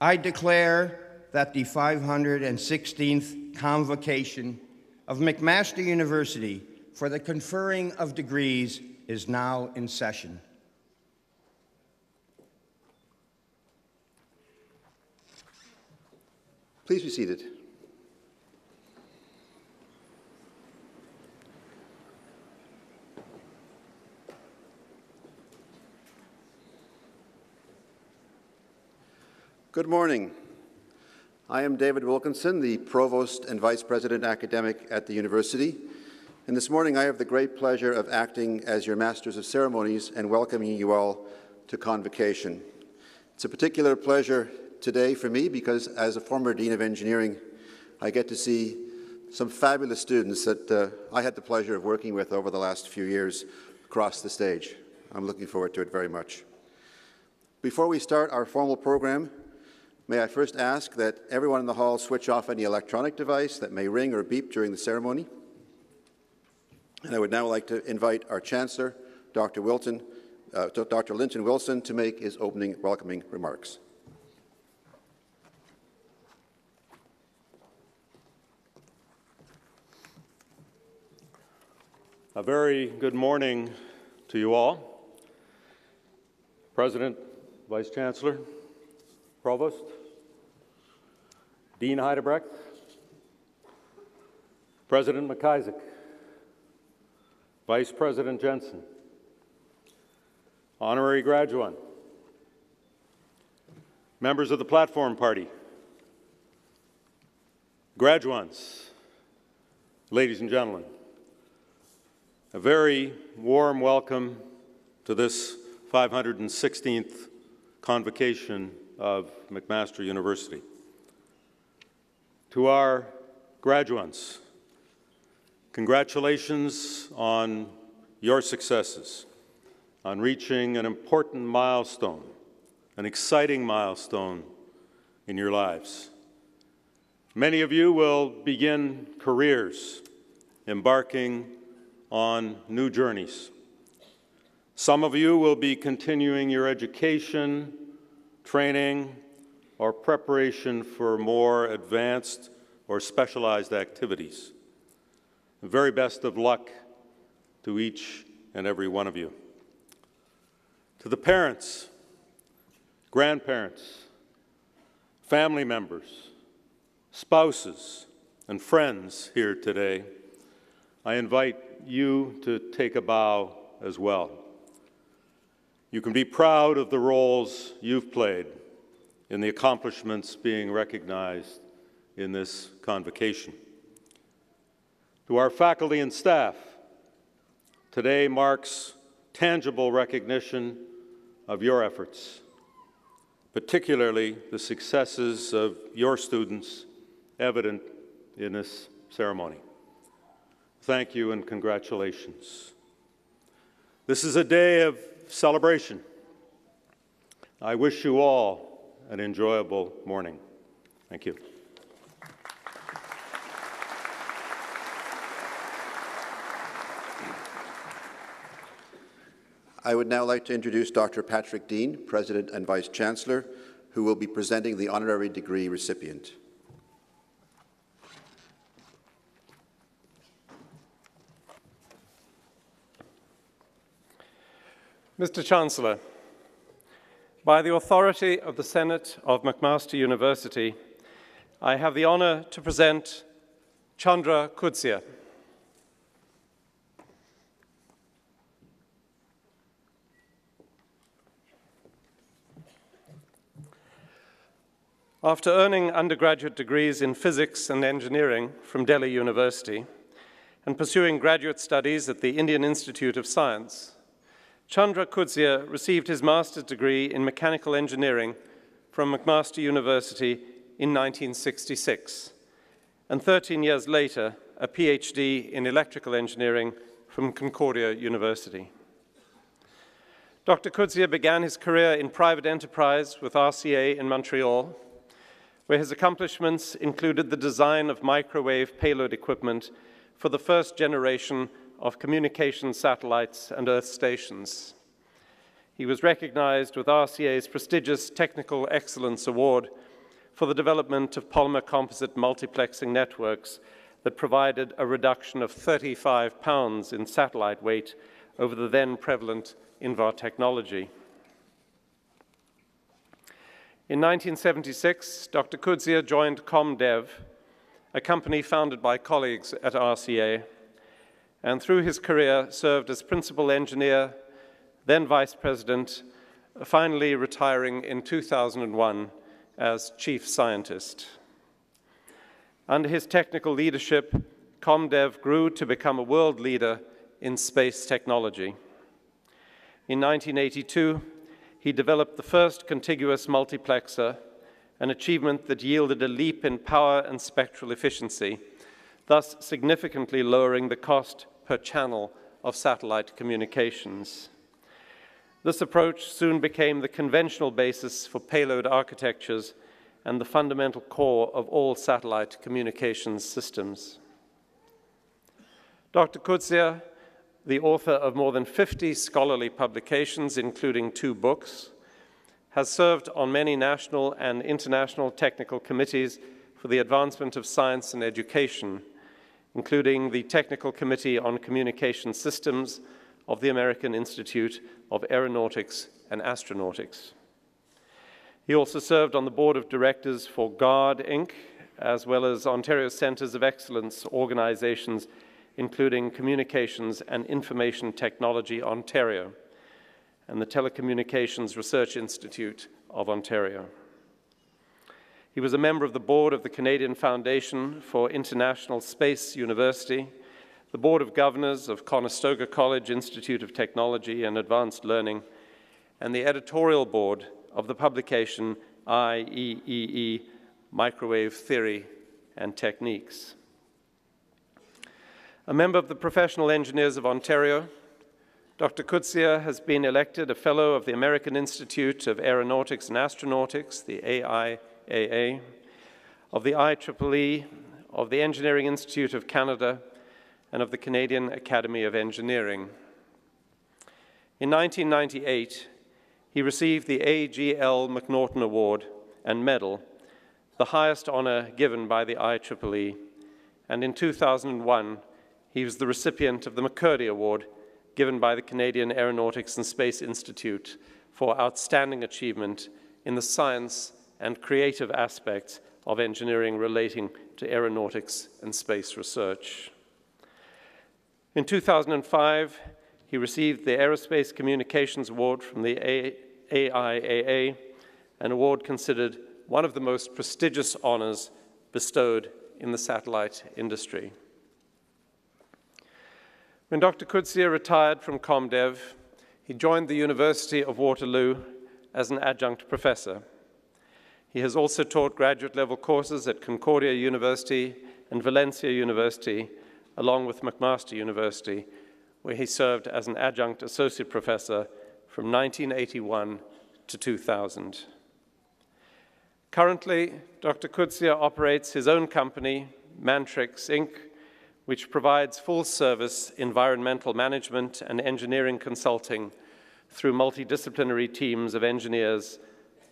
I declare that the 516th Convocation of McMaster University for the conferring of degrees is now in session. Please be seated. Good morning. I am David Wilkinson, the Provost and Vice President Academic at the University, and this morning I have the great pleasure of acting as your Masters of Ceremonies and welcoming you all to Convocation. It's a particular pleasure today for me because as a former Dean of Engineering, I get to see some fabulous students that I had the pleasure of working with over the last few years across the stage. I'm looking forward to it very much. Before we start our formal program, may I first ask that everyone in the hall switch off any electronic device that may ring or beep during the ceremony. And I would now like to invite our Chancellor, Dr. Linton Wilson, to make his opening welcoming remarks. A very good morning to you all. President, Vice Chancellor, Provost, Dean Heidebrecht, President McIsaac, Vice President Jensen, Honorary Graduate, members of the Platform Party, graduates, ladies and gentlemen, a very warm welcome to this 516th Convocation of McMaster University. To our graduates, congratulations on your successes, on reaching an important milestone, an exciting milestone in your lives. Many of you will begin careers, embarking on new journeys. Some of you will be continuing your education, training, or preparation for more advanced or specialized activities. The very best of luck to each and every one of you. To the parents, grandparents, family members, spouses, and friends here today, I invite you to take a bow as well. You can be proud of the roles you've played in the accomplishments being recognized in this convocation. To our faculty and staff, today marks tangible recognition of your efforts, particularly the successes of your students evident in this ceremony. Thank you and congratulations. This is a day of celebration. I wish you all an enjoyable morning. Thank you. I would now like to introduce Dr. Patrick Dean, President and Vice Chancellor, who will be presenting the honorary degree recipient. Mr. Chancellor, by the authority of the Senate of McMaster University, I have the honor to present Chandra Kudsia. After earning undergraduate degrees in physics and engineering from Delhi University and pursuing graduate studies at the Indian Institute of Science, Chandra Kudsia received his master's degree in mechanical engineering from McMaster University in 1966, and 13 years later, a PhD in electrical engineering from Concordia University. Dr. Kudsia began his career in private enterprise with RCA in Montreal, where his accomplishments included the design of microwave payload equipment for the first generation of communication satellites and Earth stations. He was recognized with RCA's prestigious Technical Excellence Award for the development of polymer composite multiplexing networks that provided a reduction of 35 pounds in satellite weight over the then prevalent INVAR technology. In 1976, Dr. Kudzia joined ComDev, a company founded by colleagues at RCA, and through his career served as principal engineer, then vice president, finally retiring in 2001 as chief scientist. Under his technical leadership, ComDev grew to become a world leader in space technology. In 1982, he developed the first contiguous multiplexer, an achievement that yielded a leap in power and spectral efficiency, thus significantly lowering the cost per channel of satellite communications. This approach soon became the conventional basis for payload architectures and the fundamental core of all satellite communications systems. Dr. Kudzia, the author of more than 50 scholarly publications, including 2 books, has served on many national and international technical committees for the advancement of science and education, including the Technical Committee on Communication Systems of the American Institute of Aeronautics and Astronautics. He also served on the board of directors for GUARD, Inc., as well as Ontario Centres of Excellence organizations, including Communications and Information Technology Ontario and the Telecommunications Research Institute of Ontario. He was a member of the board of the Canadian Foundation for International Space University, the board of governors of Conestoga College Institute of Technology and Advanced Learning, and the editorial board of the publication IEEE Microwave Theory and Techniques. A member of the Professional Engineers of Ontario, Dr. Kudzia has been elected a Fellow of the American Institute of Aeronautics and Astronautics, the AIAA, of the IEEE, of the Engineering Institute of Canada, and of the Canadian Academy of Engineering. In 1998, he received the A.G.L. McNaughton Award and Medal, the highest honor given by the IEEE, and in 2001, he was the recipient of the McCurdy Award given by the Canadian Aeronautics and Space Institute for outstanding achievement in the science and creative aspects of engineering relating to aeronautics and space research. In 2005, he received the Aerospace Communications Award from the AIAA, an award considered one of the most prestigious honors bestowed in the satellite industry. When Dr. Kudzia retired from ComDev, he joined the University of Waterloo as an adjunct professor. He has also taught graduate-level courses at Concordia University and Valencia University, along with McMaster University, where he served as an adjunct associate professor from 1981 to 2000. Currently, Dr. Kudzia operates his own company, Mantrix, Inc., which provides full-service environmental management and engineering consulting through multidisciplinary teams of engineers,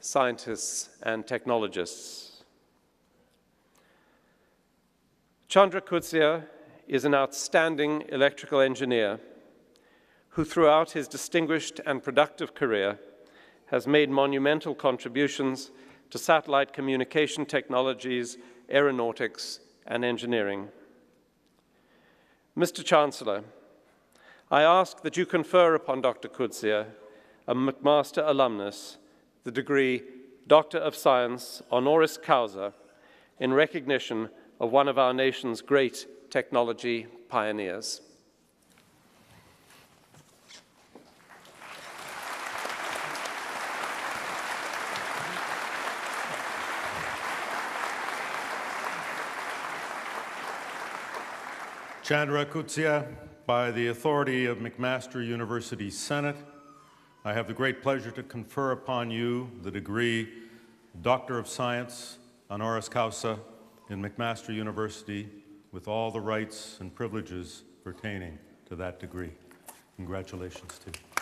scientists, and technologists. Chandra Kudzia is an outstanding electrical engineer who, throughout his distinguished and productive career, has made monumental contributions to satellite communication technologies, aeronautics, and engineering. Mr. Chancellor, I ask that you confer upon Dr. Kudzia, a McMaster alumnus, the degree Doctor of Science honoris causa in recognition of one of our nation's great technology pioneers. Chandra Kudzia, by the authority of McMaster University Senate, I have the great pleasure to confer upon you the degree Doctor of Science honoris causa in McMaster University with all the rights and privileges pertaining to that degree. Congratulations to you.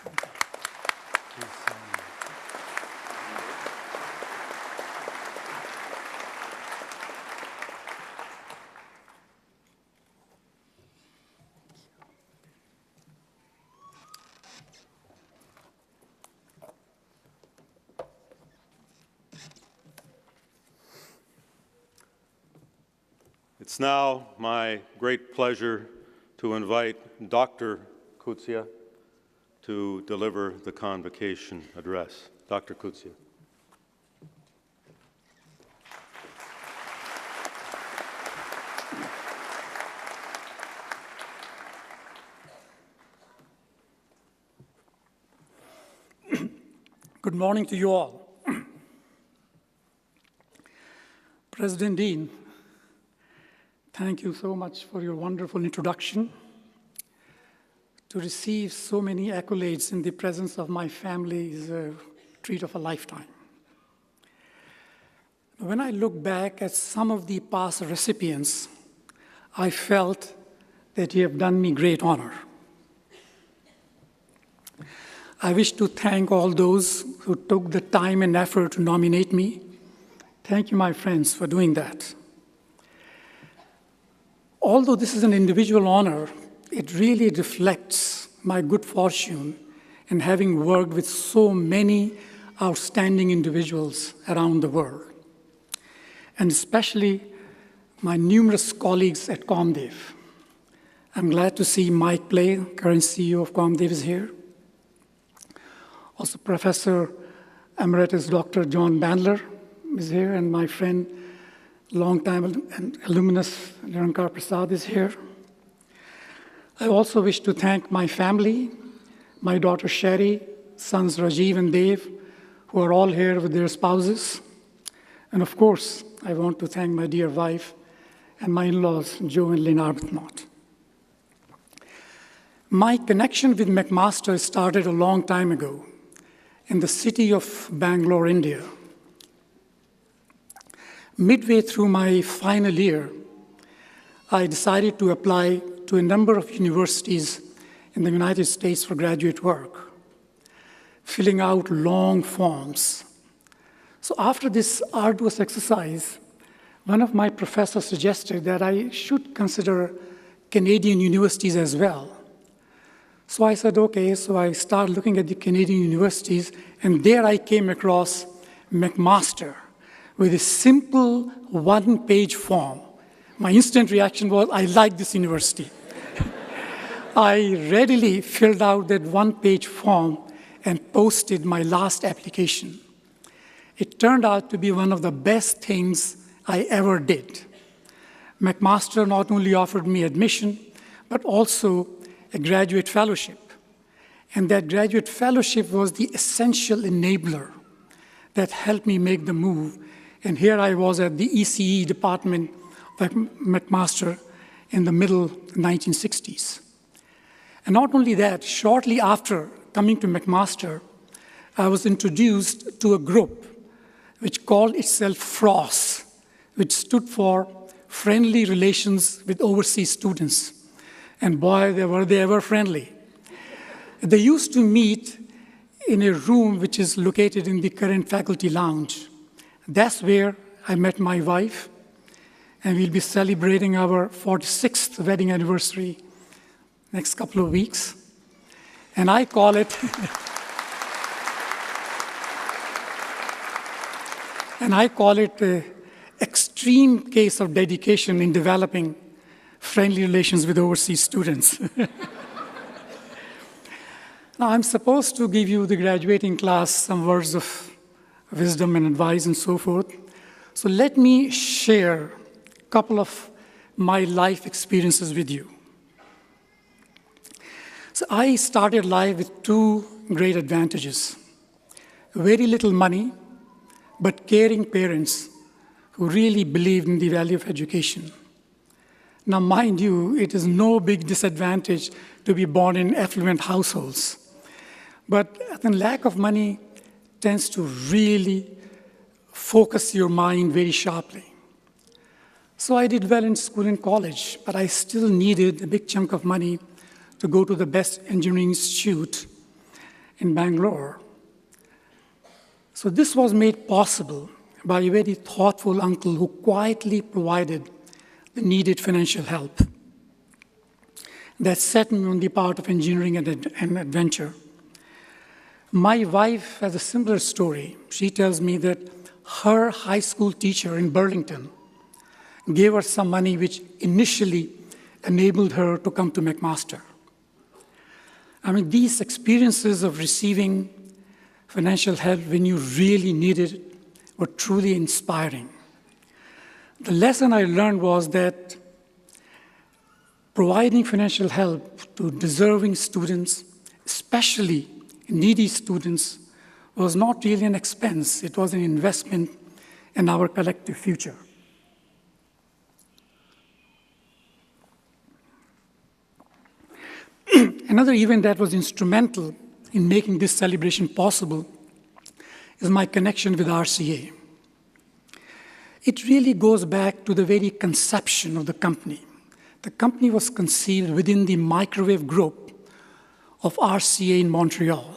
It's now my great pleasure to invite Dr. Kutsia to deliver the Convocation address. Dr. Kutsia. Good morning to you all. President Dean, thank you so much for your wonderful introduction. To receive so many accolades in the presence of my family is a treat of a lifetime. When I look back at some of the past recipients, I felt that you have done me great honor. I wish to thank all those who took the time and effort to nominate me. Thank you, my friends, for doing that. Although this is an individual honor, it really reflects my good fortune in having worked with so many outstanding individuals around the world, and especially my numerous colleagues at ComDev. I'm glad to see Mike Play, current CEO of ComDev, is here. Also, Professor Emeritus Dr. John Bandler is here, and my friend, longtime alumnus Nirankar Prasad is here. I also wish to thank my family, my daughter Sherry, sons Rajiv and Dev, who are all here with their spouses. And of course, I want to thank my dear wife and my in-laws, Joe and Lynn Arbuthnot. My connection with McMaster started a long time ago in the city of Bangalore, India. Midway through my final year, I decided to apply to a number of universities in the United States for graduate work, filling out long forms. So after this arduous exercise, one of my professors suggested that I should consider Canadian universities as well. So I said, okay, so I started looking at the Canadian universities, and there I came across McMaster with a simple one-page form. My instant reaction was, I like this university. I readily filled out that one-page form and posted my last application. It turned out to be one of the best things I ever did. McMaster not only offered me admission, but also a graduate fellowship. And that graduate fellowship was the essential enabler that helped me make the move. And here I was at the ECE department of McMaster in the middle 1960s. And not only that, shortly after coming to McMaster, I was introduced to a group which called itself FROS, which stood for Friendly Relations with Overseas Students. And boy, were they ever friendly. They used to meet in a room which is located in the current faculty lounge. That's where I met my wife, and we'll be celebrating our 46th wedding anniversary next couple of weeks. And I call it, an extreme case of dedication in developing friendly relations with overseas students. Now, I'm supposed to give you, the graduating class, some words of wisdom and advice and so forth. So let me share a couple of my life experiences with you. So I started life with two great advantages. Very little money, but caring parents who really believed in the value of education. Now, mind you, it is no big disadvantage to be born in affluent households. But the lack of money tends to really focus your mind very sharply. So I did well in school and college, but I still needed a big chunk of money to go to the best engineering institute in Bangalore. So this was made possible by a very thoughtful uncle who quietly provided the needed financial help. That set me on the path of engineering and adventure. My wife has a similar story. She tells me that her high school teacher in Burlington gave her some money which initially enabled her to come to McMaster. I mean, these experiences of receiving financial help when you really needed it were truly inspiring. The lesson I learned was that providing financial help to deserving students, especially needy students, was not really an expense. It was an investment in our collective future. Another event that was instrumental in making this celebration possible is my connection with RCA. It really goes back to the very conception of the company. The company was conceived within the microwave group of RCA in Montreal.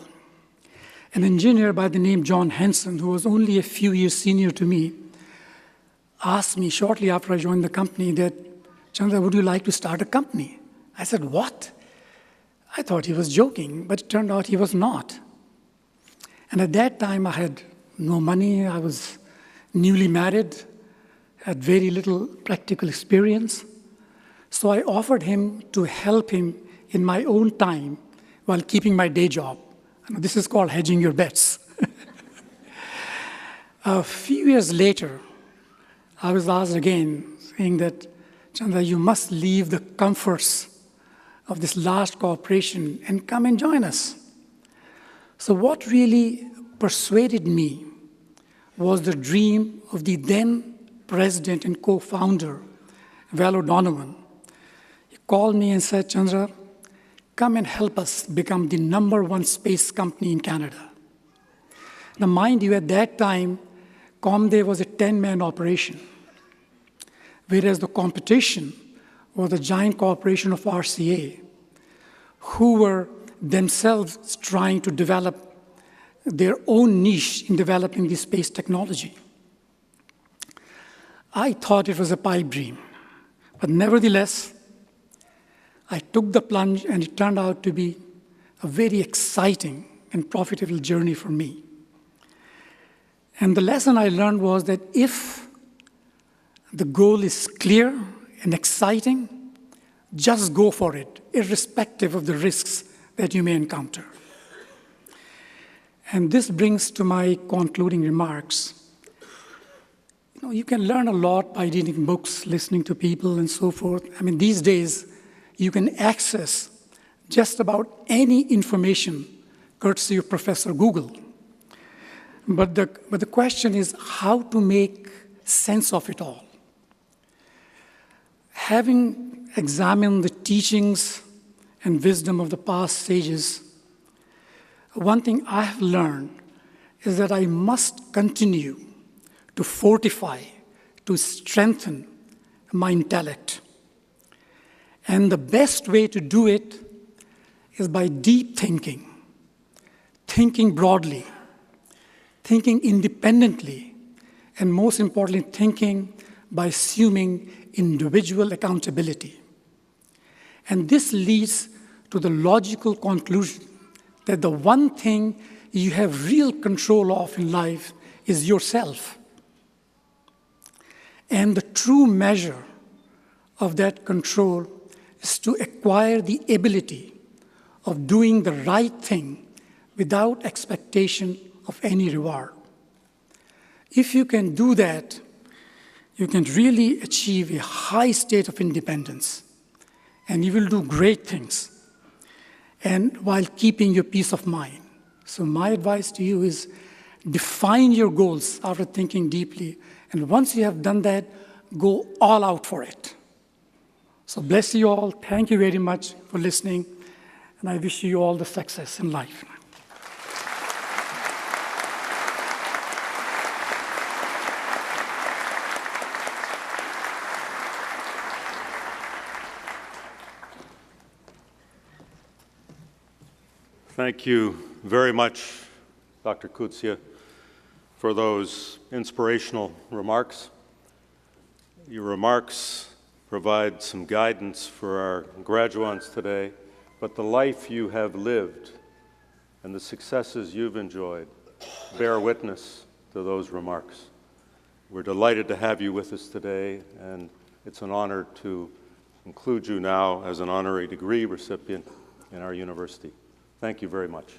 An engineer by the name John Henson, who was only a few years senior to me, asked me shortly after I joined the company that, "Chandra, would you like to start a company?" I said, "What?" I thought he was joking, but it turned out he was not. And at that time, I had no money. I was newly married, had very little practical experience. So I offered him to help him in my own time while keeping my day job. And this is called hedging your bets. A few years later, I was asked again, saying that, "Chandra, you must leave the comforts of this large corporation and come and join us." So what really persuaded me was the dream of the then president and co-founder, Val O'Donovan. He called me and said, "Chandra, come and help us become the #1 space company in Canada." Now, mind you, at that time, Comday was a 10-man operation, whereas the competition was a giant corporation of RCA, who were themselves trying to develop their own niche in developing the space technology. I thought it was a pipe dream, but nevertheless, I took the plunge, and it turned out to be a very exciting and profitable journey for me. And the lesson I learned was that if the goal is clear and exciting, just go for it, irrespective of the risks that you may encounter. And this brings to my concluding remarks. You can learn a lot by reading books, listening to people, and so forth. I mean, these days, you can access just about any information courtesy of Professor Google. But the question is how to make sense of it all. Having examined the teachings and wisdom of the past sages, one thing I have learned is that I must continue to fortify, to strengthen my intellect. And the best way to do it is by deep thinking, thinking broadly, thinking independently, and most importantly, thinking by assuming individual accountability. And this leads to the logical conclusion that the one thing you have real control of in life is yourself. And the true measure of that control is to acquire the ability of doing the right thing without expectation of any reward. If you can do that, you can really achieve a high state of independence, and you will do great things, and while keeping your peace of mind. So my advice to you is define your goals after thinking deeply, and once you have done that, go all out for it. So bless you all. Thank you very much for listening, and I wish you all the success in life. Thank you very much, Dr. Kutsia, for those inspirational remarks. Your remarks provide some guidance for our graduates today, but the life you have lived and the successes you've enjoyed bear witness to those remarks. We're delighted to have you with us today, and It's an honor to include you now as an honorary degree recipient in our university. Thank you very much.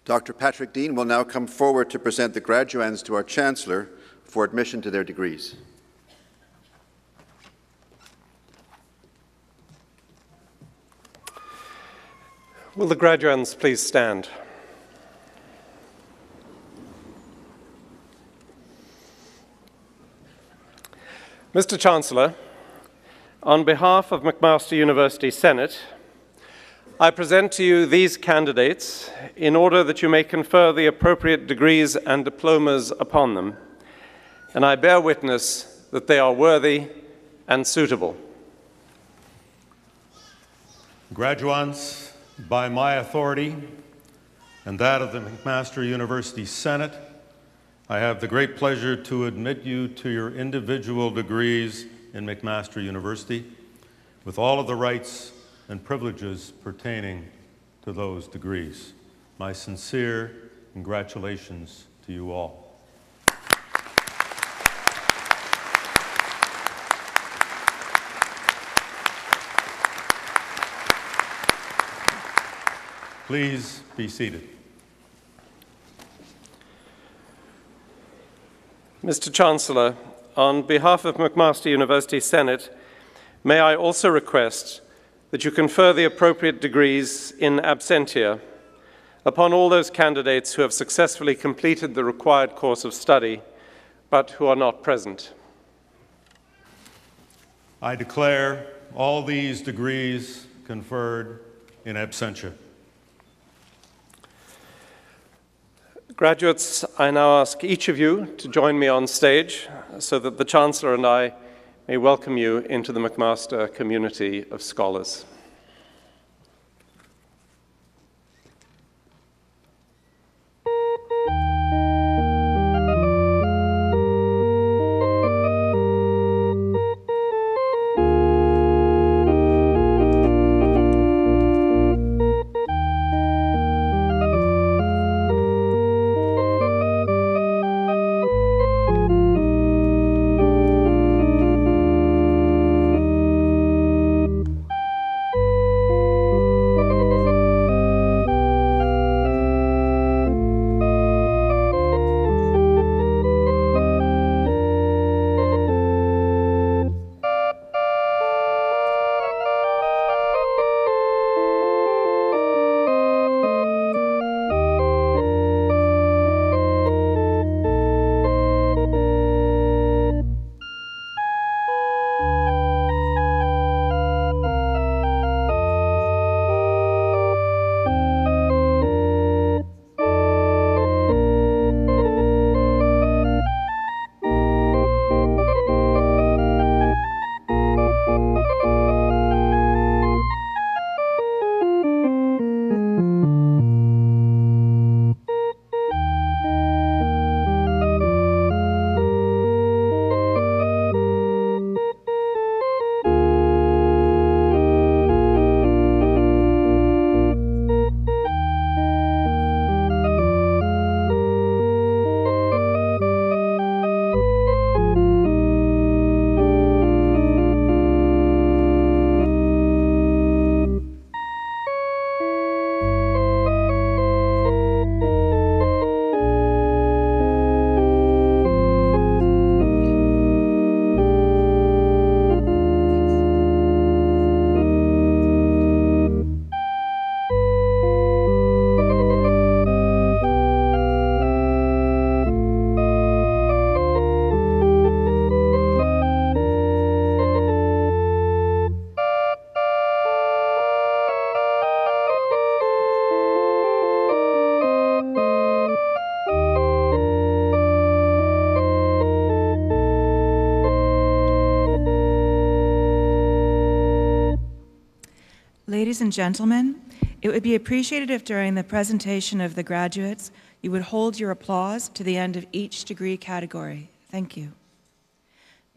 Dr. Patrick Dean will now come forward to present the graduands to our Chancellor for admission to their degrees. Will the graduands please stand? Mr. Chancellor, on behalf of McMaster University Senate, I present to you these candidates in order that you may confer the appropriate degrees and diplomas upon them, and I bear witness that they are worthy and suitable. Graduands, by my authority and that of the McMaster University Senate, I have the great pleasure to admit you to your individual degrees in McMaster University with all of the rights and privileges pertaining to those degrees. My sincere congratulations to you all. Please be seated. Mr. Chancellor, on behalf of McMaster University Senate, may I also request that you confer the appropriate degrees in absentia upon all those candidates who have successfully completed the required course of study, but who are not present. I declare all these degrees conferred in absentia. Graduates, I now ask each of you to join me on stage so that the Chancellor and I may welcome you into the McMaster community of scholars. Ladies and gentlemen, it would be appreciated if during the presentation of the graduates, you would hold your applause to the end of each degree category. Thank you.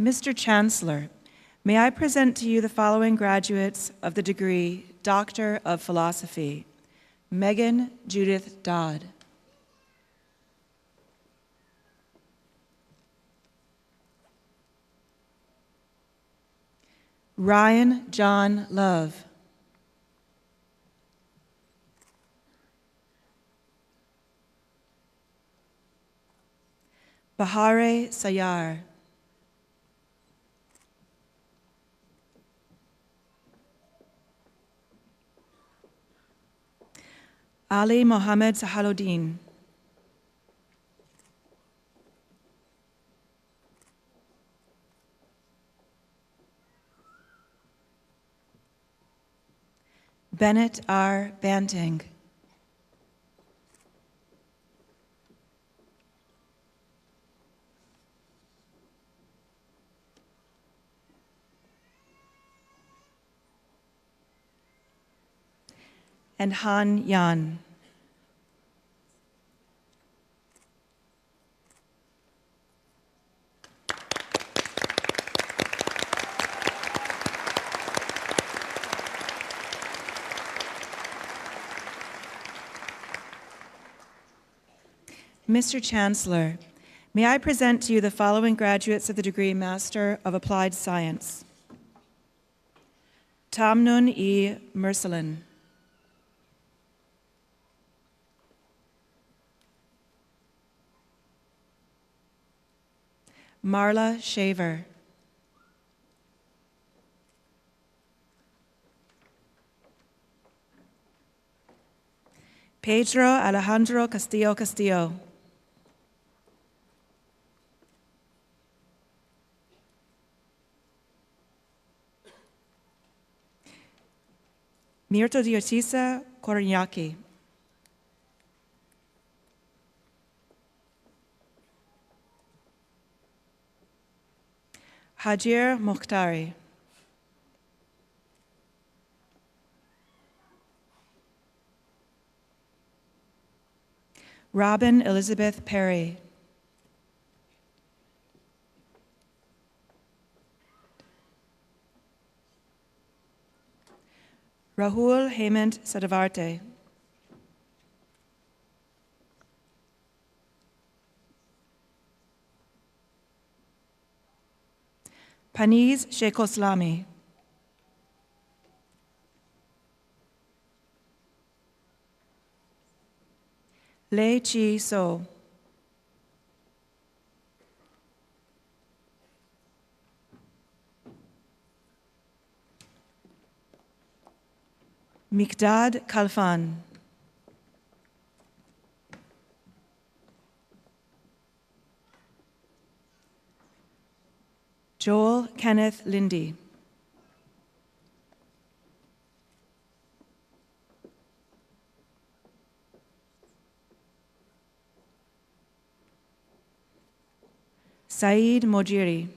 Mr. Chancellor, may I present to you the following graduates of the degree Doctor of Philosophy: Megan Judith Dodd. Ryan John Love. Bahare Sayar. Ali Mohammed Sahaluddin. Bennett R. Banting. And Han Yan. Mr. Chancellor, may I present to you the following graduates of the degree Master of Applied Science. Tamnun E. Mercelin. Marla Shaver. Pedro Alejandro Castillo Castillo. Mirto Diotisa Korinyaki. Hajir Mokhtari. Robin Elizabeth Perry. Rahul Hemant Sadavarte. Paniz Sheikhoslami. Lei Chi So. Mikdad Kalfan. Joel Kenneth Lindy. Saeed Mojiri.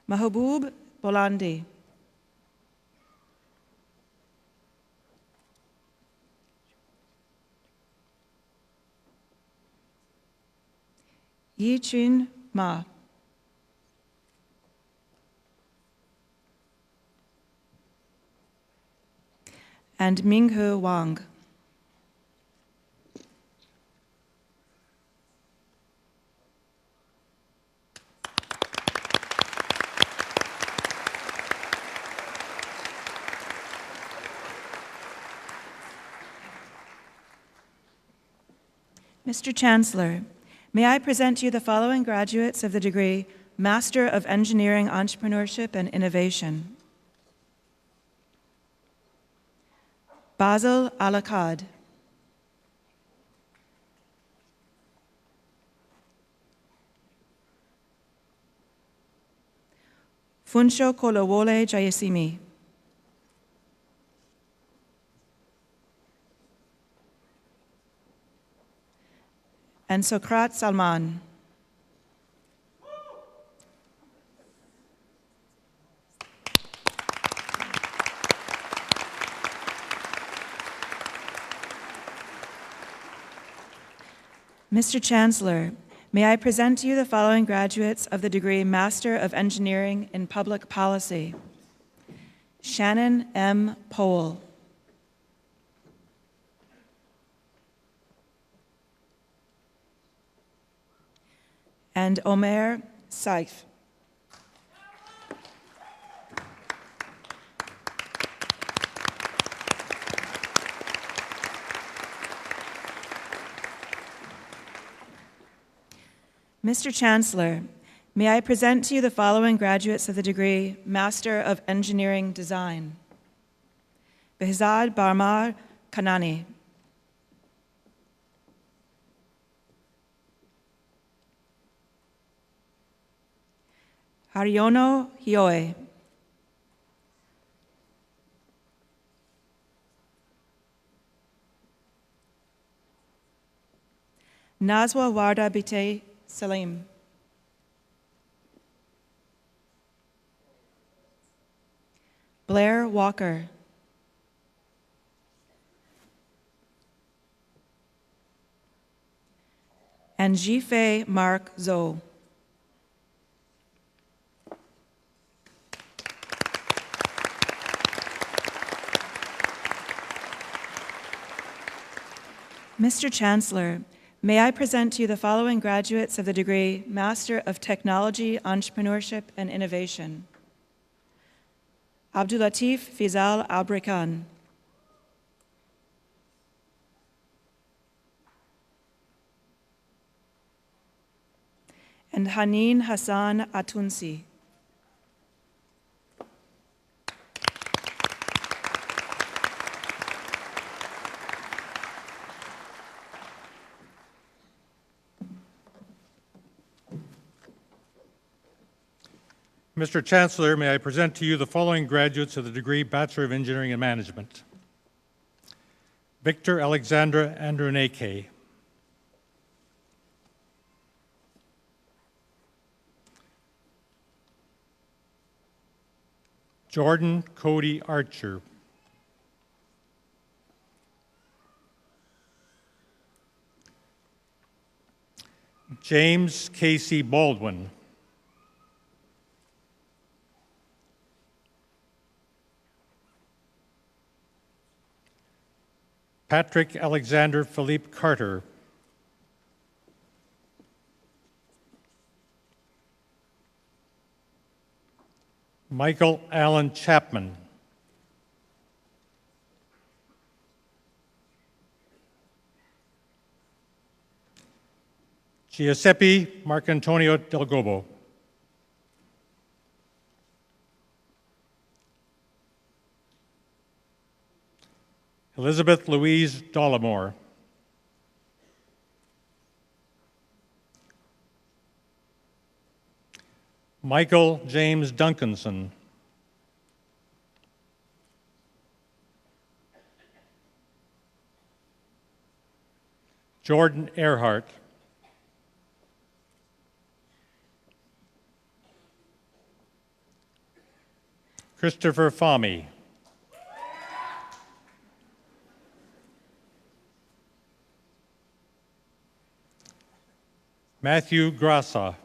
Mahabub Bolandi. Yi Chun Ma. And Minghu Wang. Mr. Chancellor, may I present to you the following graduates of the degree Master of Engineering, Entrepreneurship, and Innovation. Basil Alakad. Mr. Chancellor, may I present to you the following graduates of the degree Master of Engineering, Entrepreneurship, and Innovation. Basil Alakad. Funsho Kolowole Jayasimi. And Sokrat Salman. Mr. Chancellor, May I present to you the following graduates of the degree Master of Engineering in Public Policy. Shannon M. Powell. And Omer Saif. Mr. Chancellor, may I present to you the following graduates of the degree Master of Engineering Design. Behzad Barmar Kanani. Haryono Hioe. Nazwa Warda Bite Salim. Blair Walker. And Jifei Mark Zoe. Mr. Chancellor, may I present to you the following graduates of the degree Master of Technology, Entrepreneurship, and Innovation. Abdulatif Fizal Abrekan. And Haneen Hassan Atunsi. Mr. Chancellor, may I present to you the following graduates of the degree Bachelor of Engineering and Management. Victor Alexandra Andronake. Jordan Cody Archer. James Casey Baldwin. Patrick Alexander Philippe Carter. Michael Allen Chapman. Giuseppe Marcantonio Del Gobo. Elizabeth Louise Dollamore. Michael James Duncanson. Jordan Earhart. Christopher Fahmy. Matthew Grassa.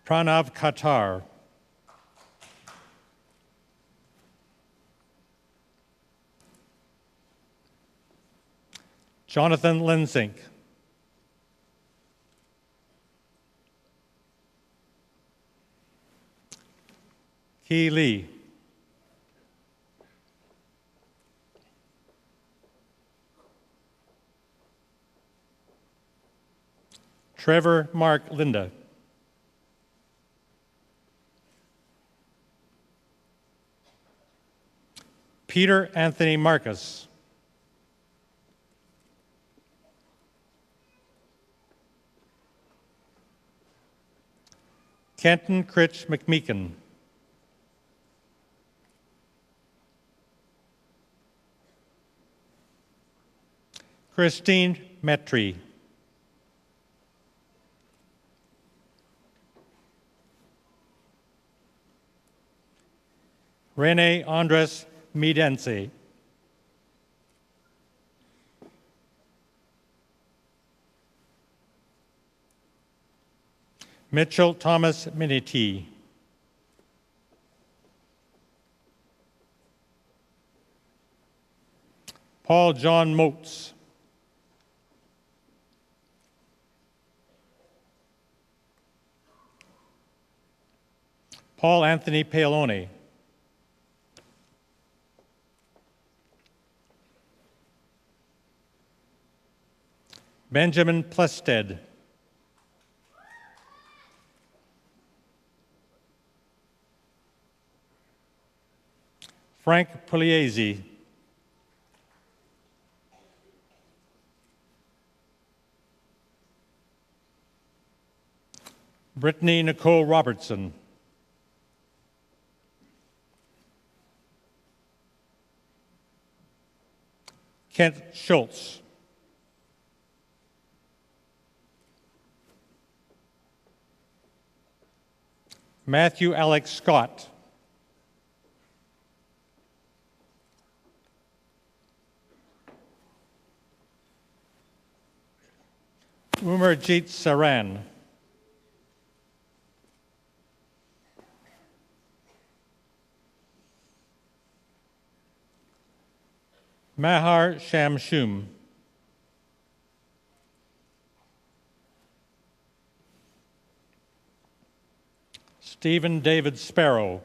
Pranav Qatar. Jonathan Linsink. Key Lee. Trevor Mark Linda. Peter Anthony Marcus. Kenton Critch McMeekin. Christine Metry. Rene Andres Midense. Mitchell Thomas Minity. Paul John Motes. Paul Anthony Paolone. Benjamin Plested. Frank Pugliese. Brittany Nicole Robertson. Kent Schultz. Matthew Alex Scott. Umerjit Saran. Mahar Shamshum. Stephen David Sparrow.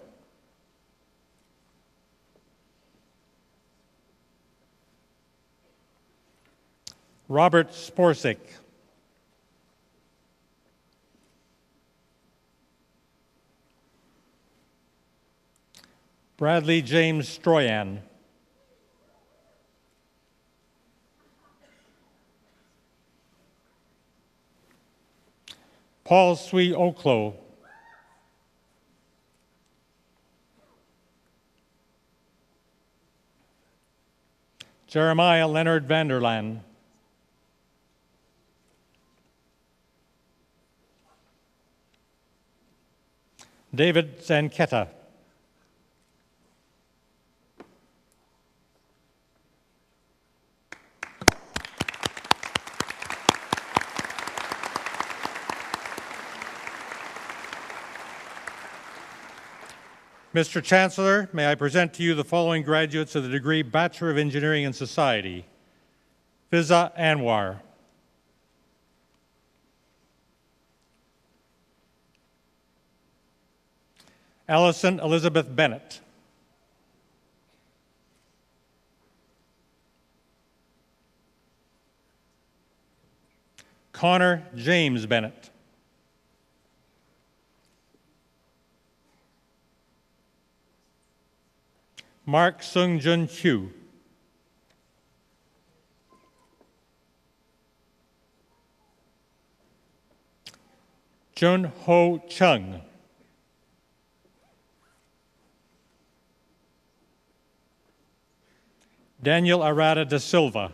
Robert Sporsik. Bradley James Stroyan. Paul Sui Oklo. Jeremiah Leonard Vanderland. David Zanketta. Mr. Chancellor, may I present to you the following graduates of the degree Bachelor of Engineering in Society. Fiza Anwar. Allison Elizabeth Bennett. Connor James Bennett. Mark Sung Jun Hugh. Jun Ho Chung. Daniel Arada da Silva.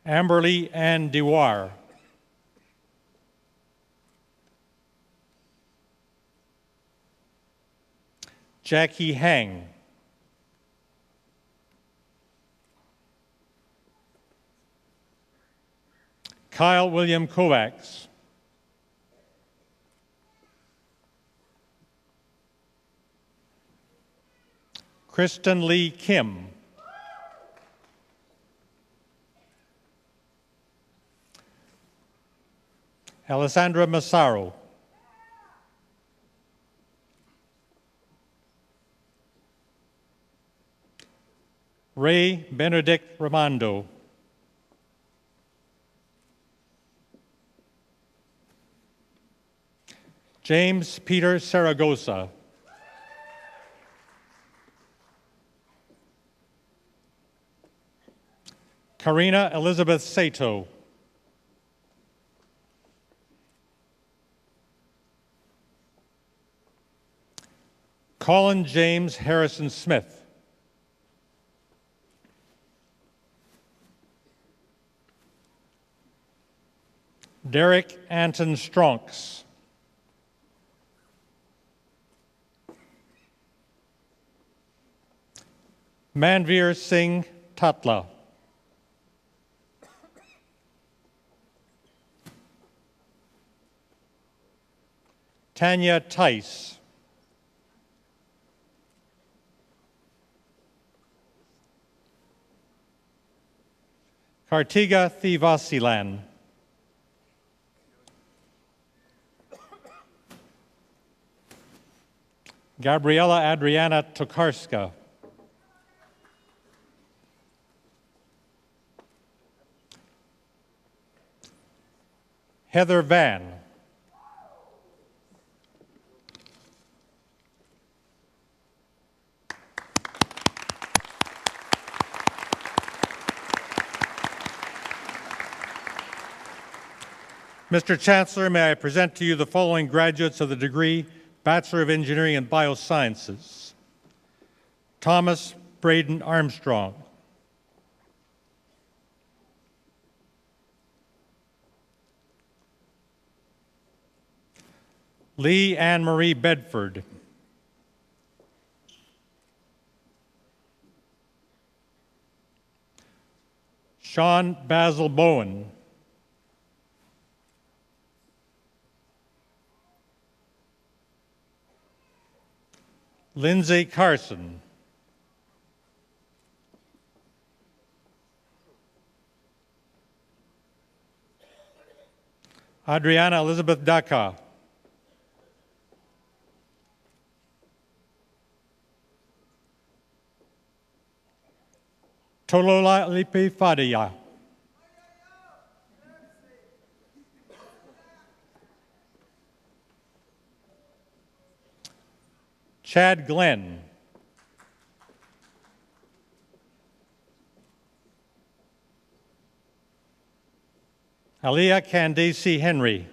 Amberly Ann Dewar. Jackie Hang. Kyle William Kovacs. Kristen Lee Kim. Alessandra Massaro. Ray Benedict Ramondo. James Peter Saragosa. Karina Elizabeth Sato. Colin James Harrison Smith. Derek Anton Stronks. Manveer Singh Tatla. Tanya Tice. Kartiga Thivasilan. Gabriela Adriana Tokarska. Heather Van. Mr. Chancellor, may I present to you the following graduates of the degree Bachelor of Engineering in Biosciences. Thomas Braden Armstrong. Lee Anne Marie Bedford. Sean Basil Bowen. Lindsay Carson. Adriana Elizabeth Daka. Tolola Lipe Fadia. Chad Glenn. Aliyah Candace Henry.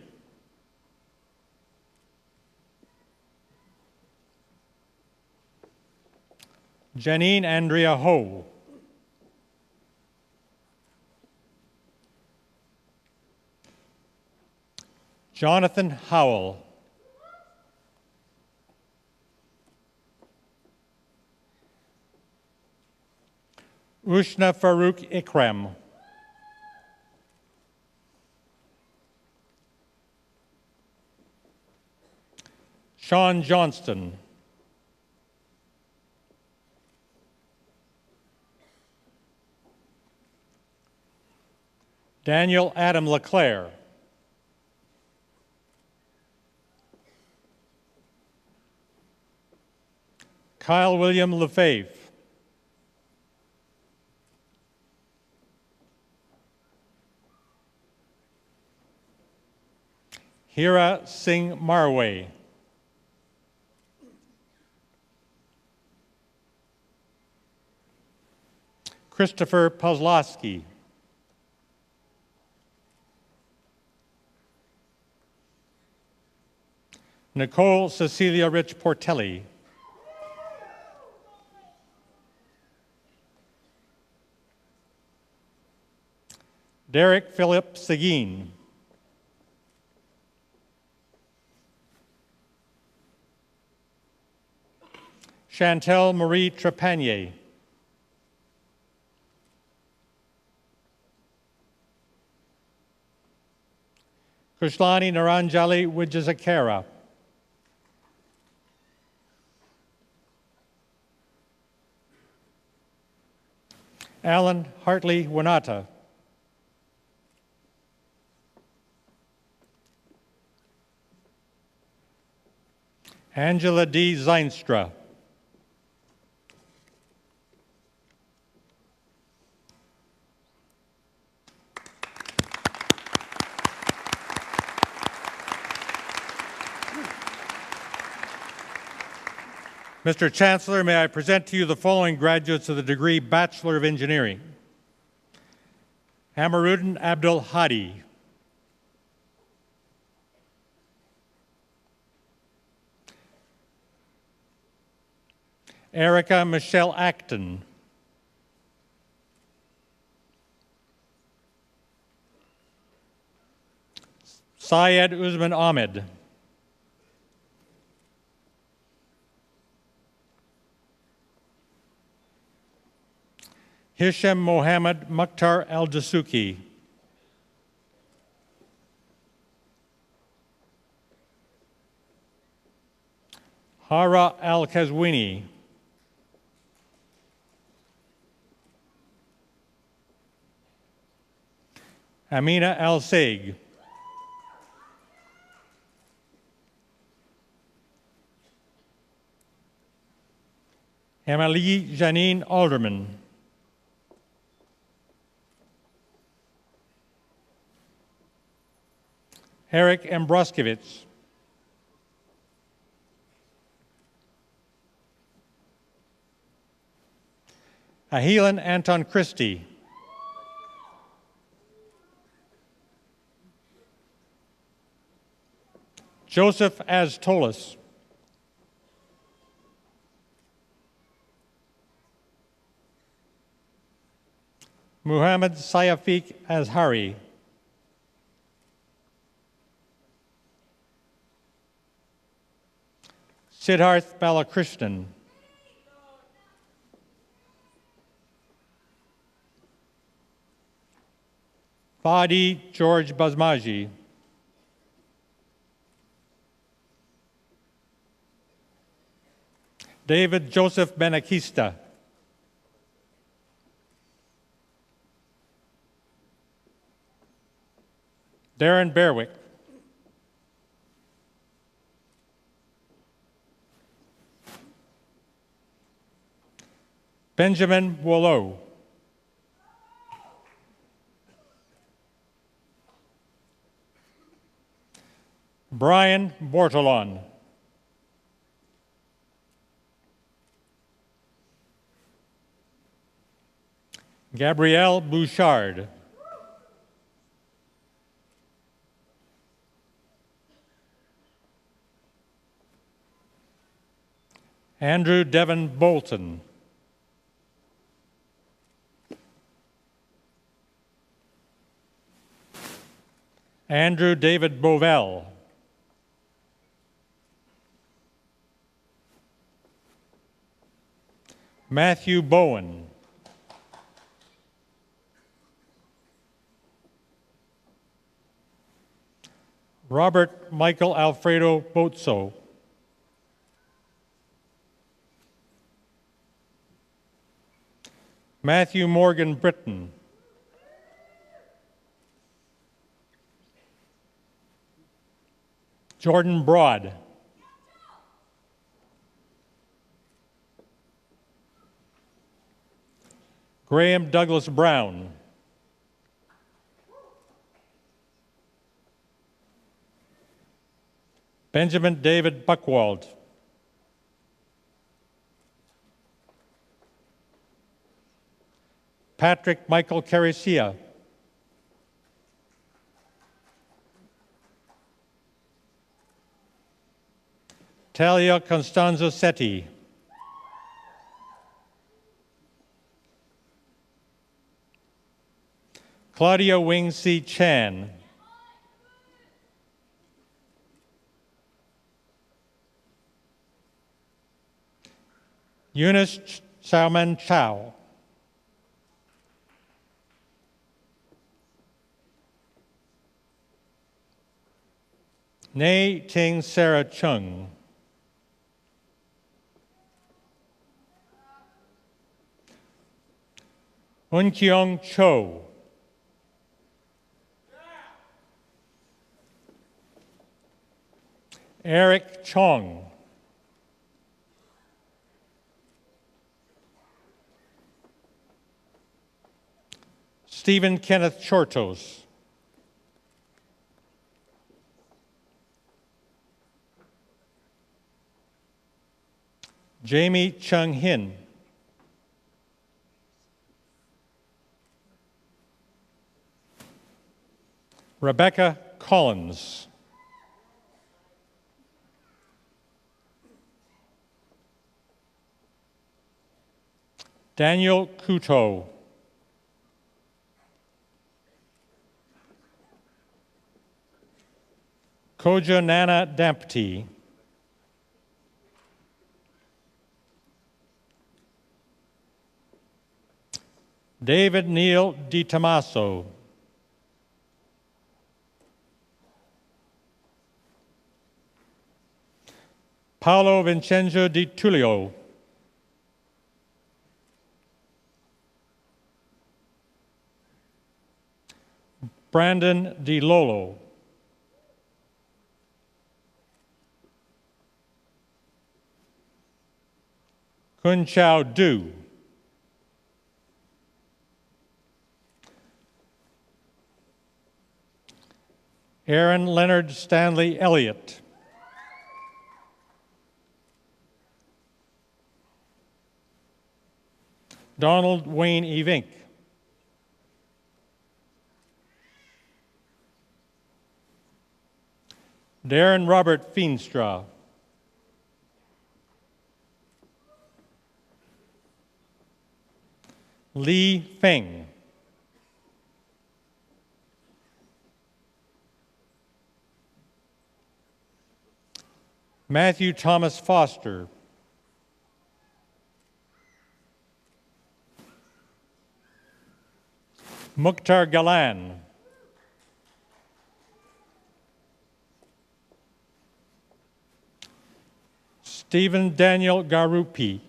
Janine Andrea Ho. Jonathan Howell. Ushna Farouk Ikram. Sean Johnston. Daniel Adam LeClaire. Kyle William Lefebvre. Hira Singh Marway. Christopher Pozlowski. Nicole Cecilia Rich Portelli. Derek Philip Seguin. Chantel Marie Trepanier. Kushlani Naranjali Wijazakara. Alan Hartley Wanata. Angela D. Zeinstra. Mr. Chancellor, may I present to you the following graduates of the degree Bachelor of Engineering. Hamaruddin Abdul Hadi. Erica Michelle Acton. Syed Uzman Ahmed. Hisham Mohammed Mukhtar Al-Dasuki. Hara Al-Kazwini, Amina Al-Saig, Emily Janine Alderman, Eric Ambroskevich, Ahilan Anton Christie, Joseph Astolis, Muhammad Sayafiq Azhari, Siddharth Balakrishnan, Fadi George Basmaji, David Joseph Benakista, Darren Berwick, Benjamin Wallow, Brian Bortolon, Gabrielle Bouchard, Andrew Devon Bolton, Andrew David Bovell, Matthew Bowen, Robert Michael Alfredo Bozzo, Matthew Morgan Britton, Jordan Broad, Graham Douglas Brown, Benjamin David Buckwald, Patrick Michael Caricia, Talia Constanza Setti, Claudia Wing C. Chan, Eunice Xiaoman Chao, Nei Ting Sarah Chung, Unkyong Cho, Eric Chong, Stephen Kenneth Chortos, Jamie Chung Hin, Rebecca Collins, Daniel Kuto, Koja Nana Dampty, David Neil DiTomaso, Paolo Vincenzo Di Tullio. Brandon Di Lolo. Kun Chao Du. Aaron Leonard Stanley Elliott. Donald Wayne Evink. Darren Robert Feenstra. Li Feng. Matthew Thomas Foster. Mukhtar Galan. Stephen Daniel Garupi.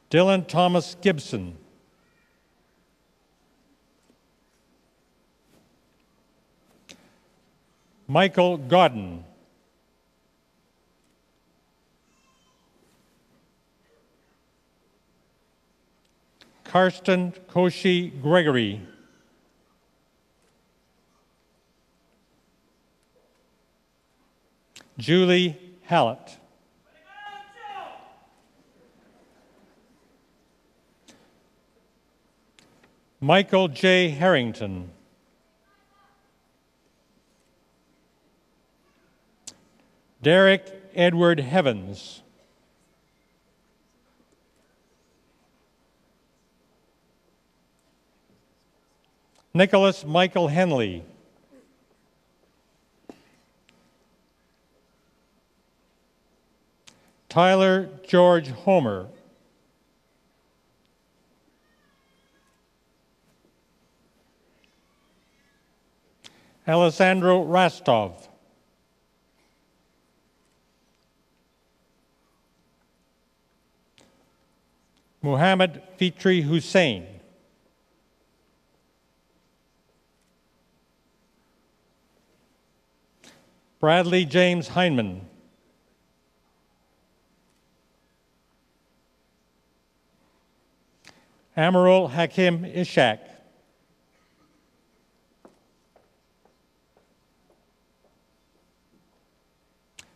Dylan Thomas Gibson. Michael Godden. Karsten Koshi Gregory. Julie Hallett. Michael J. Harrington. Derek Edward Heavens. Nicholas Michael Henley. Tyler George Homer. Alessandro Rastov. Muhammad Fitri Hussein. Bradley James Heineman. Amarul Hakim Ishak.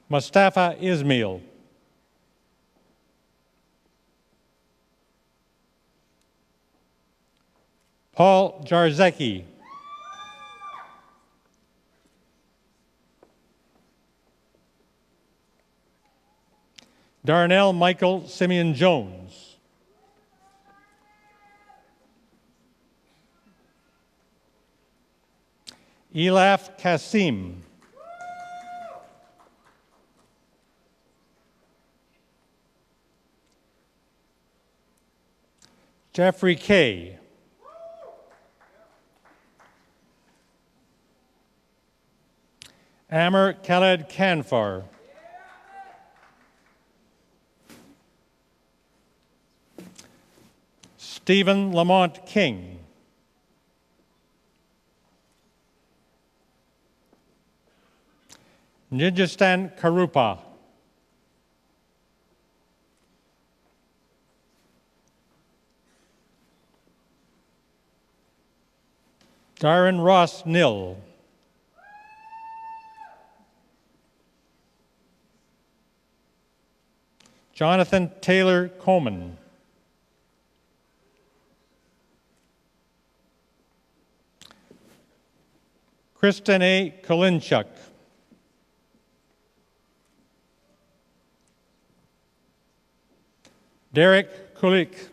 Mustafa Ismail. Paul Jarzecki. Darnell Michael Simeon Jones. Elaf Kasim. Jeffrey Kay. Amr Khaled Kanfar. Stephen Lamont King. Nijistan Karupa. Darren Ross Nill. Jonathan Taylor Coleman. Kristen A. Kolinchuk. Derek Kulik.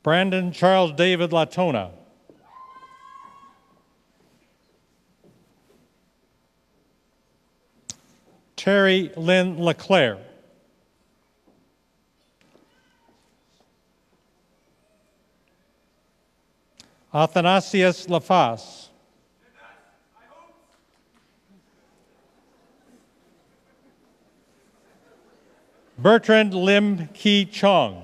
Brandon Charles David Latona. Terry Lynn LeClaire. Athanasius Laface. Bertrand Lim Ki Chong.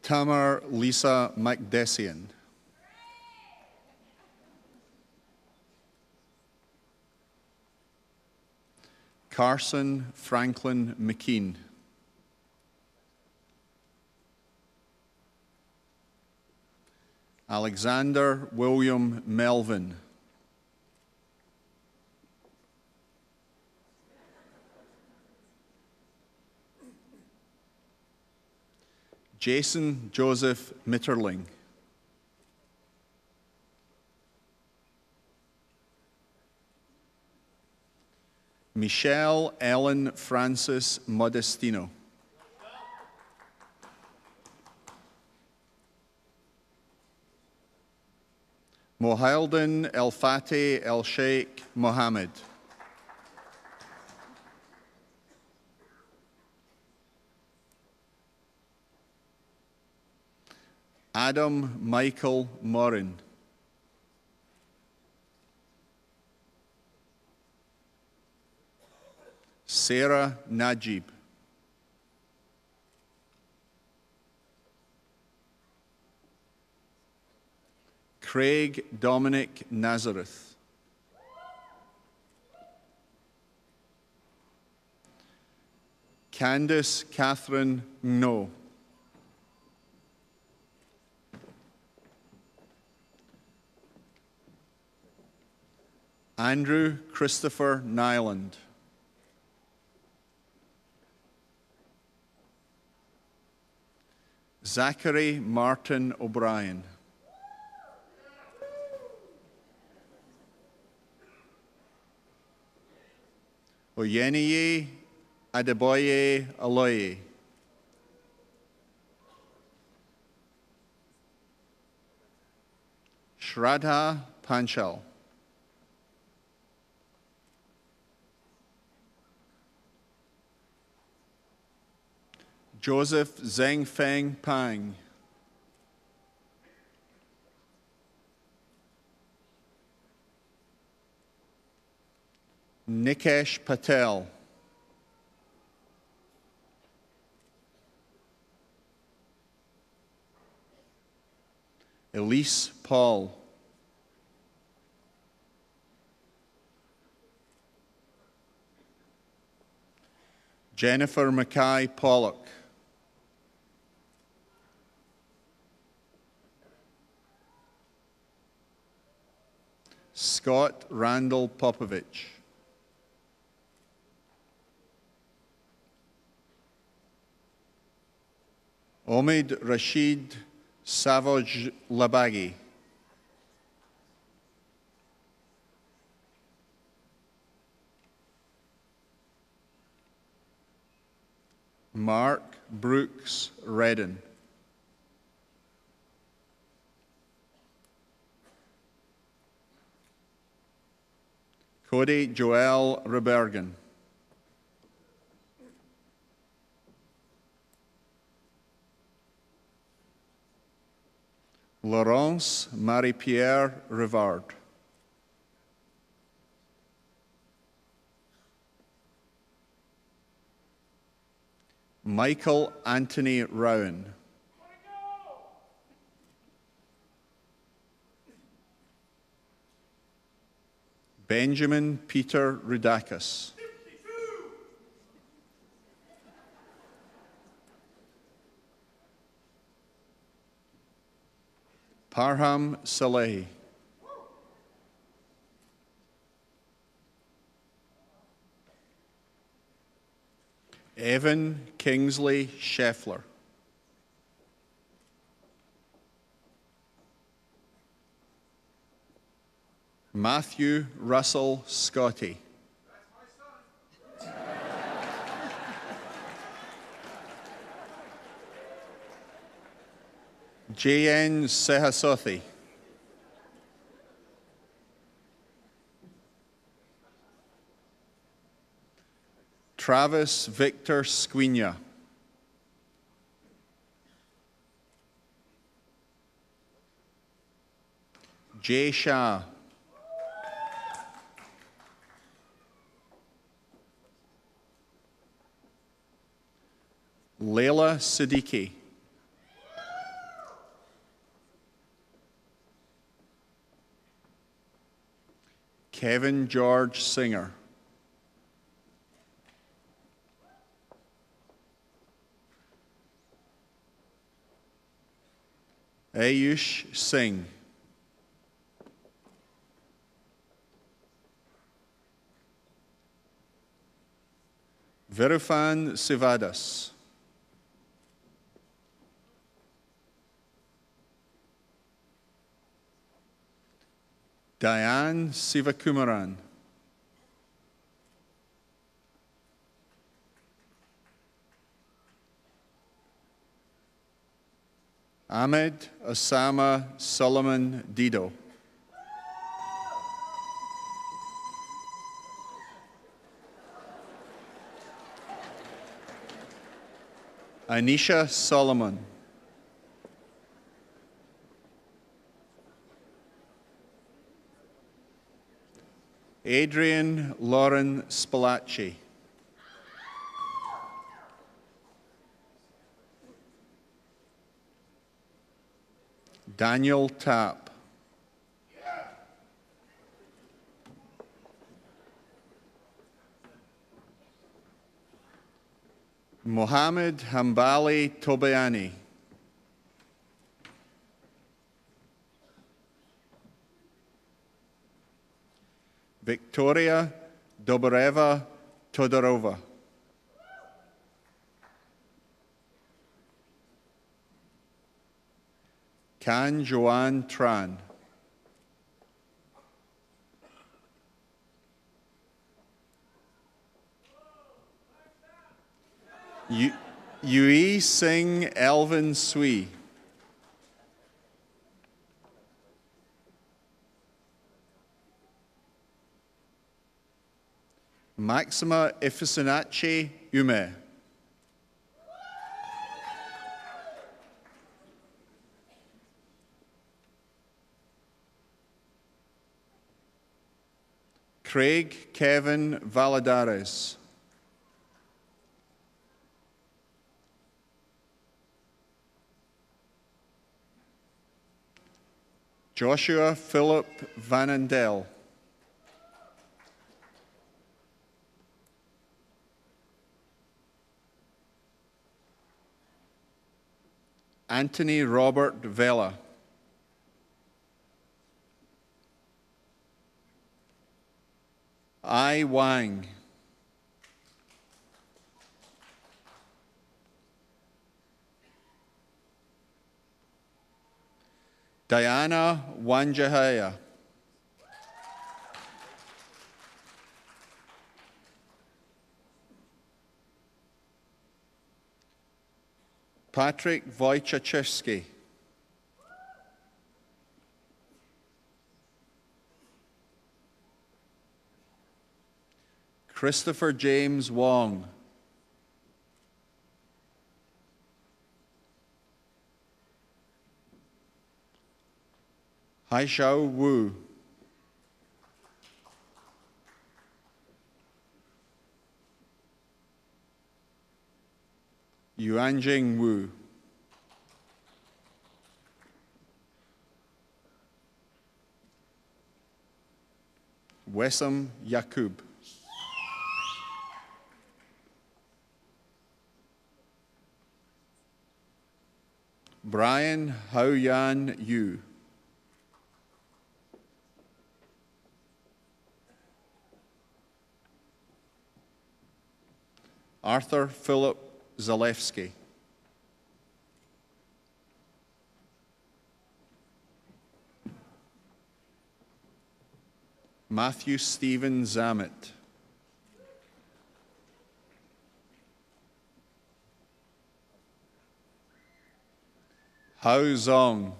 Tamar Lisa McDessian. Carson Franklin McKean. Alexander William Melvin. Jason Joseph Mitterling. Michelle Ellen Francis Modestino. Mohaldin El Fateh El Sheikh Mohammed. Adam Michael Morin. Sarah Najib. Craig Dominic Nazareth. Candice Catherine No. Andrew Christopher Nyland. Zachary Martin O'Brien. Oyeniyi Adeboye Aloye. Shraddha Panchal. Joseph Zhengfeng Pang. Nikesh Patel. Elise Paul. Jennifer Mackay Pollock. Scott Randall Popovich. Omid Rashid Savoj Labagi. Mark Brooks Redden. Cody Joel Rebergen. Laurence Marie-Pierre Rivard. Michael Anthony Rowan. Benjamin Peter Rudakis. Parham Salehi. Evan Kingsley Scheffler. Matthew Russell Scotty. J.N. Sehasothi. Travis Victor Squinya. Jay Shah. Layla Siddiqui. Kevin George Singer. Ayush Singh. Virufan Sivadas. Diane Sivakumaran. Ahmed Osama Solomon Dido. Anisha Solomon. Adrian Lauren Spalacci. Daniel Tapp. Mohammed Hambali Tobayani. Victoria Doboreva Todorova. Kan Joanne Tran. Yui Singh Elvin Sui. Maxima Ifisinache Ume. Craig Kevin Valadares. Joshua Philip Vanandel. Anthony Robert Vela. Ai Wang. Diana Wanjahaya. Patrick Wojciechowski. Christopher James Wong. Haishao Wu. Yuanjing Wu. Wessam Yakub. Brian Haoyan Yu. Arthur Philip Zalewski. Matthew Stephen Zamet. Hao Zong.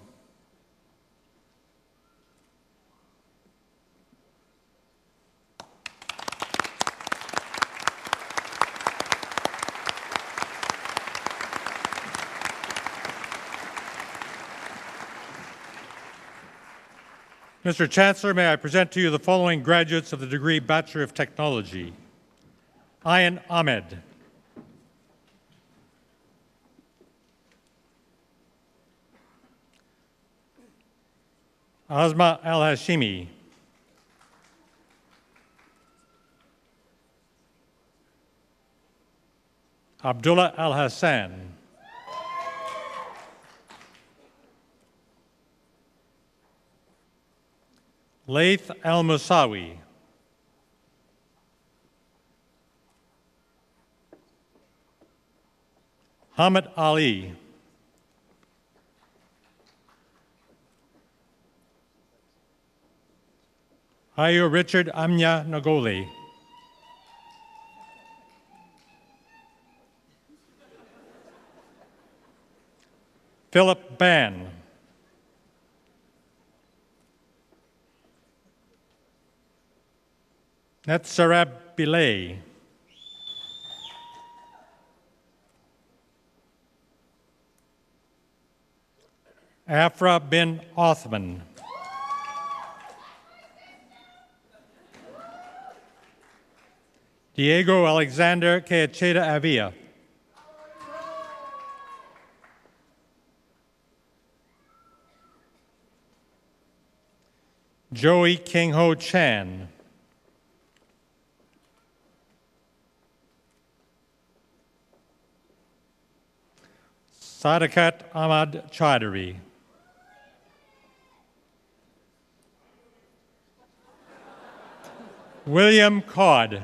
Mr. Chancellor, may I present to you the following graduates of the degree Bachelor of Technology. Ayan Ahmed. Azma Al-Hashimi. Abdullah Al-Hassan. Laith Al-Musawi. Hamid Ali. Ayo Richard Amnya Nagoli. Philip Ban. Netzarab Bilay. Afra bin Othman. Diego Alexander Quecheda Avia. Joey King Ho Chan. Sadakat Ahmad Chaudhary. William Codd.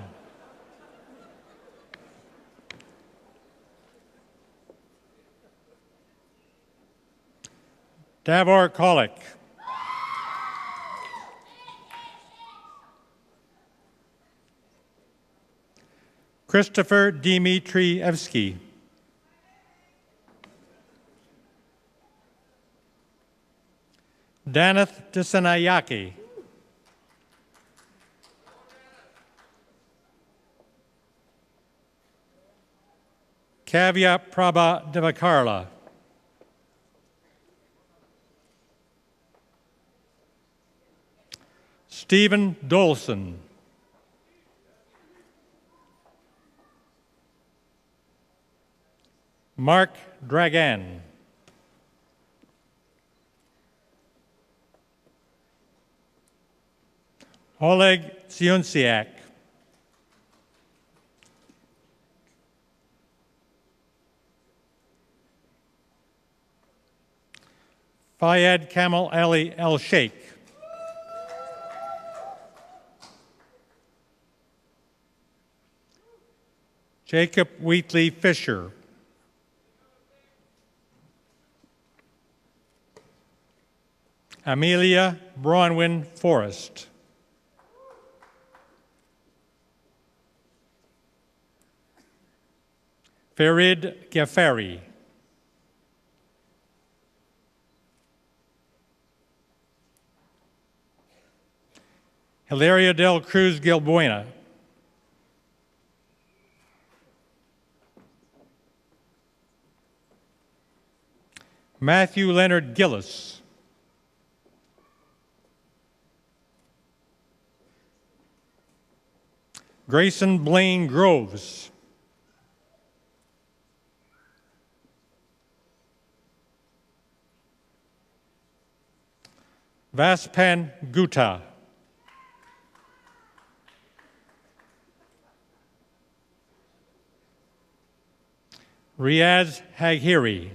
Davor Kolik. Christopher Dmitrievsky. Danath Disanayake. Kavya Prabha Devakarla. Stephen Dolson. Mark Dragan. Oleg Sionsiak. Fayed Kamal Ali El Sheikh. Jacob Wheatley Fisher. Amelia Bronwyn Forrest. Farid Ghaffari. Hilaria del Cruz Gilbuena. Matthew Leonard Gillis. Grayson Blaine Groves. Vaspan Gutta. Riaz Haghiri.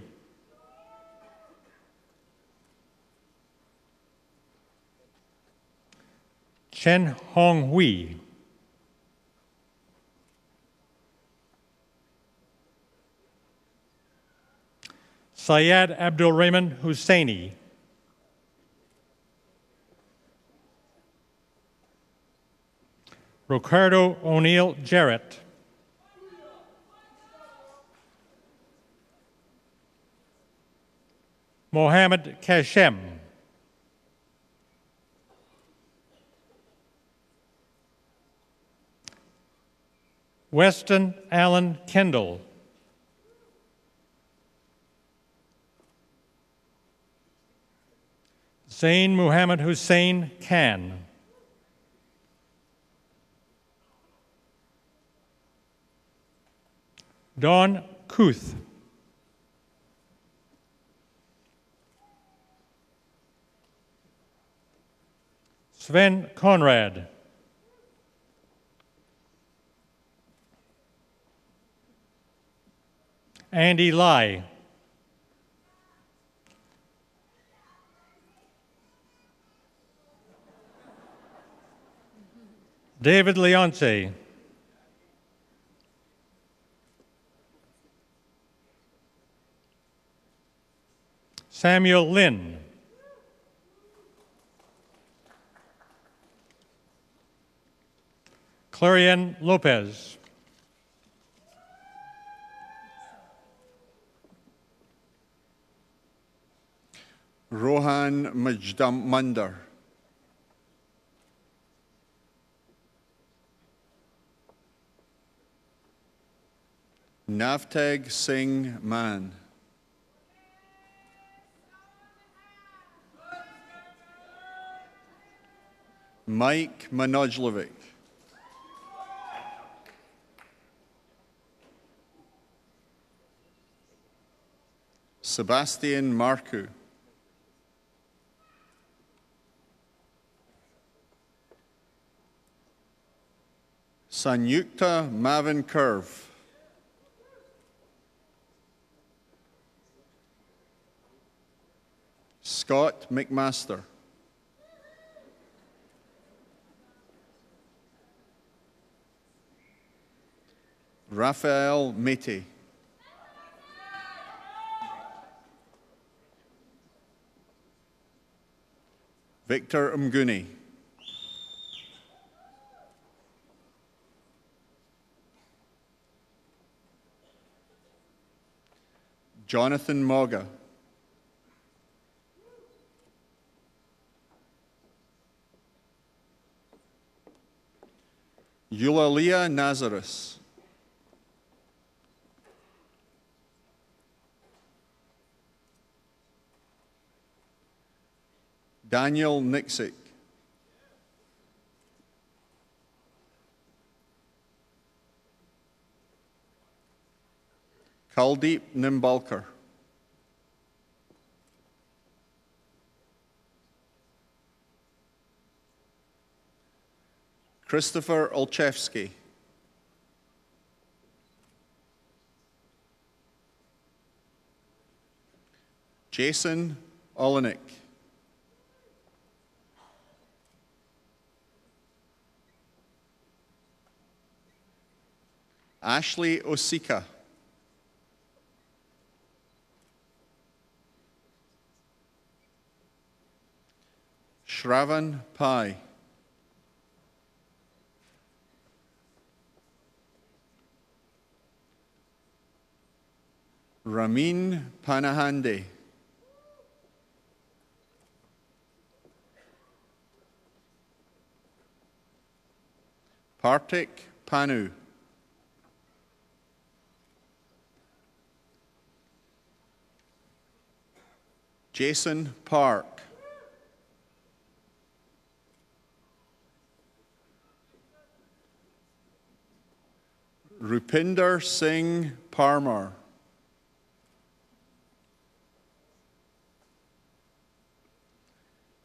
Chen Hong Hui. Syed Abdul Rahman Husseini. Ricardo O'Neill Jarrett. Mohammed Kashem. Weston Allen Kendall. Zain Muhammad Hussein Khan. Dawn Kuth. Sven Conrad. Andy Lai. David Leonce. Samuel Lin. Clarion Lopez. Rohan Majdamandar. Navtag Singh Man. Mike Manojlovic. Sebastian Marcu. Sanyukta Mavin Curve. Scott McMaster. Raphael Mete. Victor Mguni. Jonathan Moga. Eulalia Nazarus. Daniel Nixick. Kuldeep Nimbalkar. Christopher Olchevsky. Jason Olenek. Ashley Osika. Shravan Pai. Ramin Panahande. Partik Panu. Jason Park. Rupinder Singh Parmar.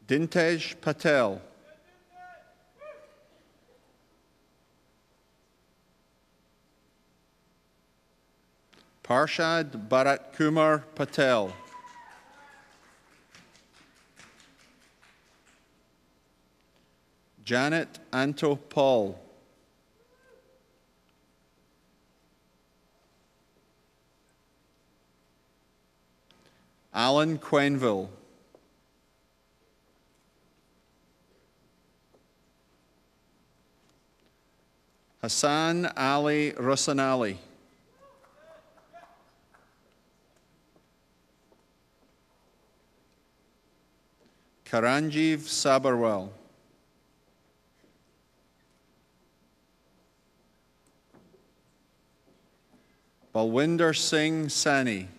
Dintej Patel. Parshad Bharat Kumar Patel. Janet Anto Paul. Alan Quenville. Hassan Ali Rusanali. Karanjeev Sabarwal. Balwinder Singh Sani.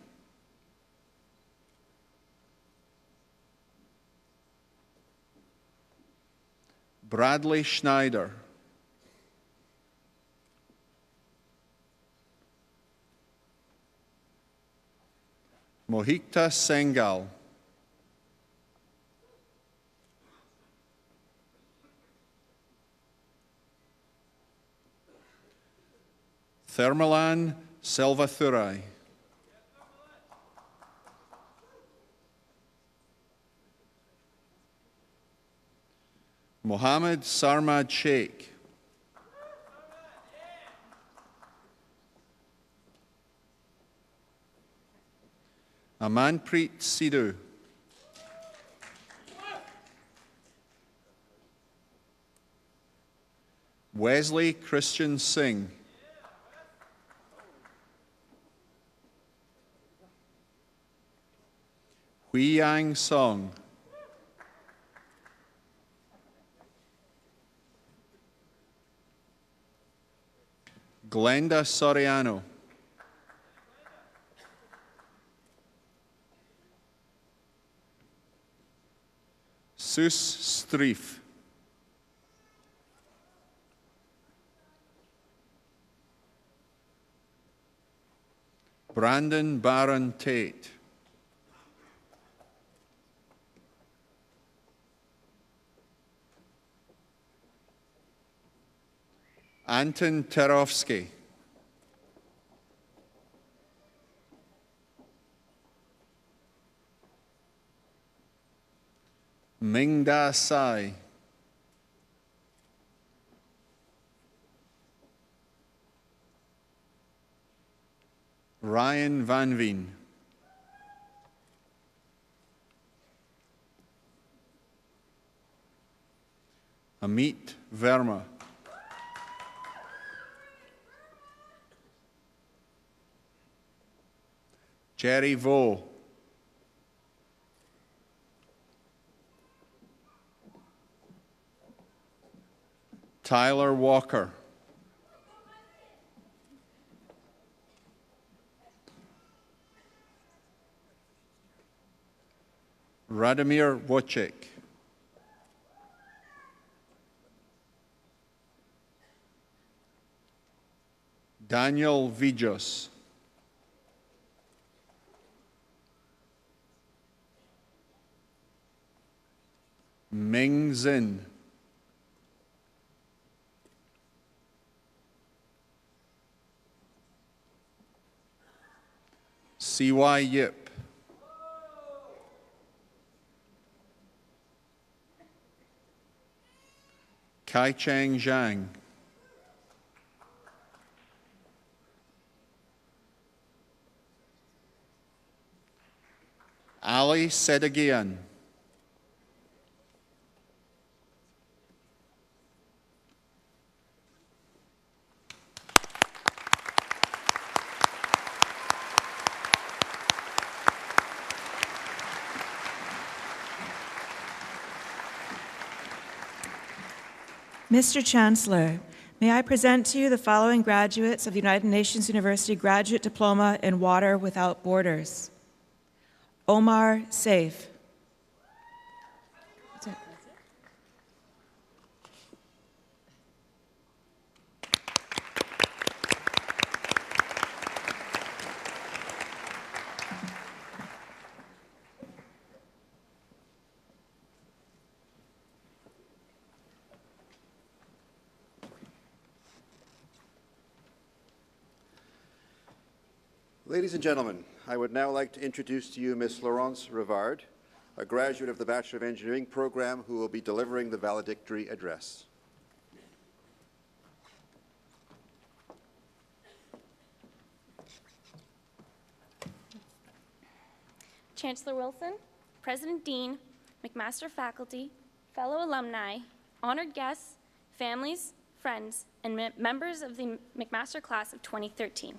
Bradley Schneider, Mohikta Sengal, Thermalan Selvathurai, Mohammed Sarmad Sheikh, Amanpreet Sidhu, Wesley Christian Singh, Hui Yang Song, Glenda Soriano, Sus Streef, Brandon Barron Tate, Anton Terovsky, Mingda Sai, Ryan Van Veen, Amit Verma, Jerry Vo, Tyler Walker, Radomir Wojcik, Daniel Vijos, Ming Zin, C.Y. Yip, Kai Chang Zhang, Ali Sedagian, Mr. Chancellor, may I present to you the following graduates of the United Nations University Graduate Diploma in Water Without Borders. Omar Saif. That's it. Ladies and gentlemen, I would now like to introduce to you Ms. Laurence Rivard, a graduate of the Bachelor of Engineering program who will be delivering the valedictory address. Chancellor Wilson, President Dean, McMaster faculty, fellow alumni, honored guests, families, friends, and members of the McMaster class of 2013.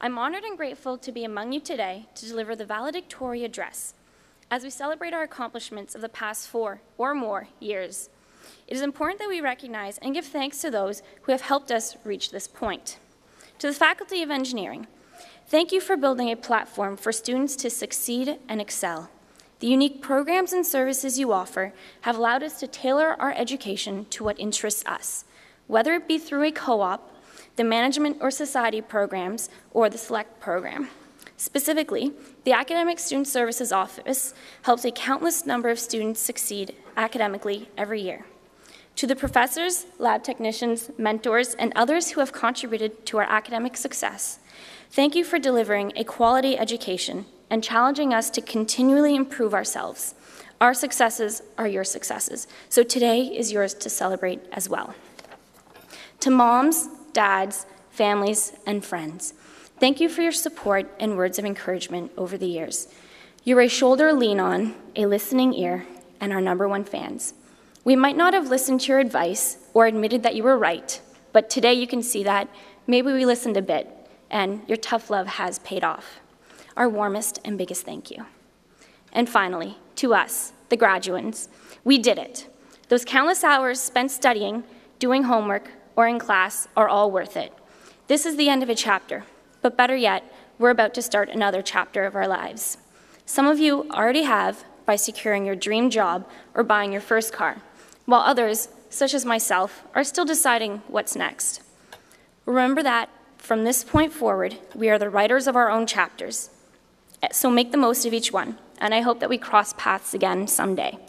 I'm honored and grateful to be among you today to deliver the valedictory address as we celebrate our accomplishments of the past 4 or more years. It is important that we recognize and give thanks to those who have helped us reach this point. To the Faculty of Engineering, thank you for building a platform for students to succeed and excel. The unique programs and services you offer have allowed us to tailor our education to what interests us, whether it be through a co-op, the management or society programs, or the select program. Specifically, the Academic Student Services Office helps a countless number of students succeed academically every year. To the professors, lab technicians, mentors, and others who have contributed to our academic success, thank you for delivering a quality education and challenging us to continually improve ourselves. Our successes are your successes, so today is yours to celebrate as well. To moms, dads, families, and friends, thank you for your support and words of encouragement over the years. You're a shoulder to lean on, a listening ear, and our #1 fans. We might not have listened to your advice or admitted that you were right, but today you can see that maybe we listened a bit, and your tough love has paid off. Our warmest and biggest thank you. And finally, to us, the graduates, we did it. Those countless hours spent studying, doing homework, or in class are all worth it. This is the end of a chapter, but better yet, we're about to start another chapter of our lives. Some of you already have by securing your dream job or buying your first car, while others, such as myself, are still deciding what's next. Remember that from this point forward, we are the writers of our own chapters. So make the most of each one, and I hope that we cross paths again someday.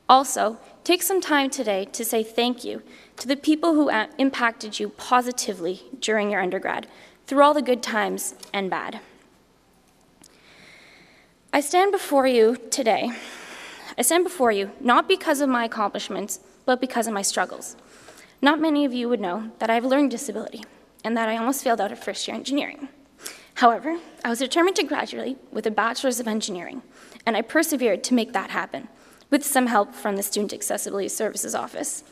Also, take some time today to say thank you to the people who impacted you positively during your undergrad, through all the good times and bad. I stand before you today. I stand before you not because of my accomplishments, but because of my struggles. Not many of you would know that I have a learning disability and that I almost failed out of first-year engineering. However, I was determined to graduate with a bachelor's of engineering, and I persevered to make that happen, with some help from the Student Accessibility Services Office.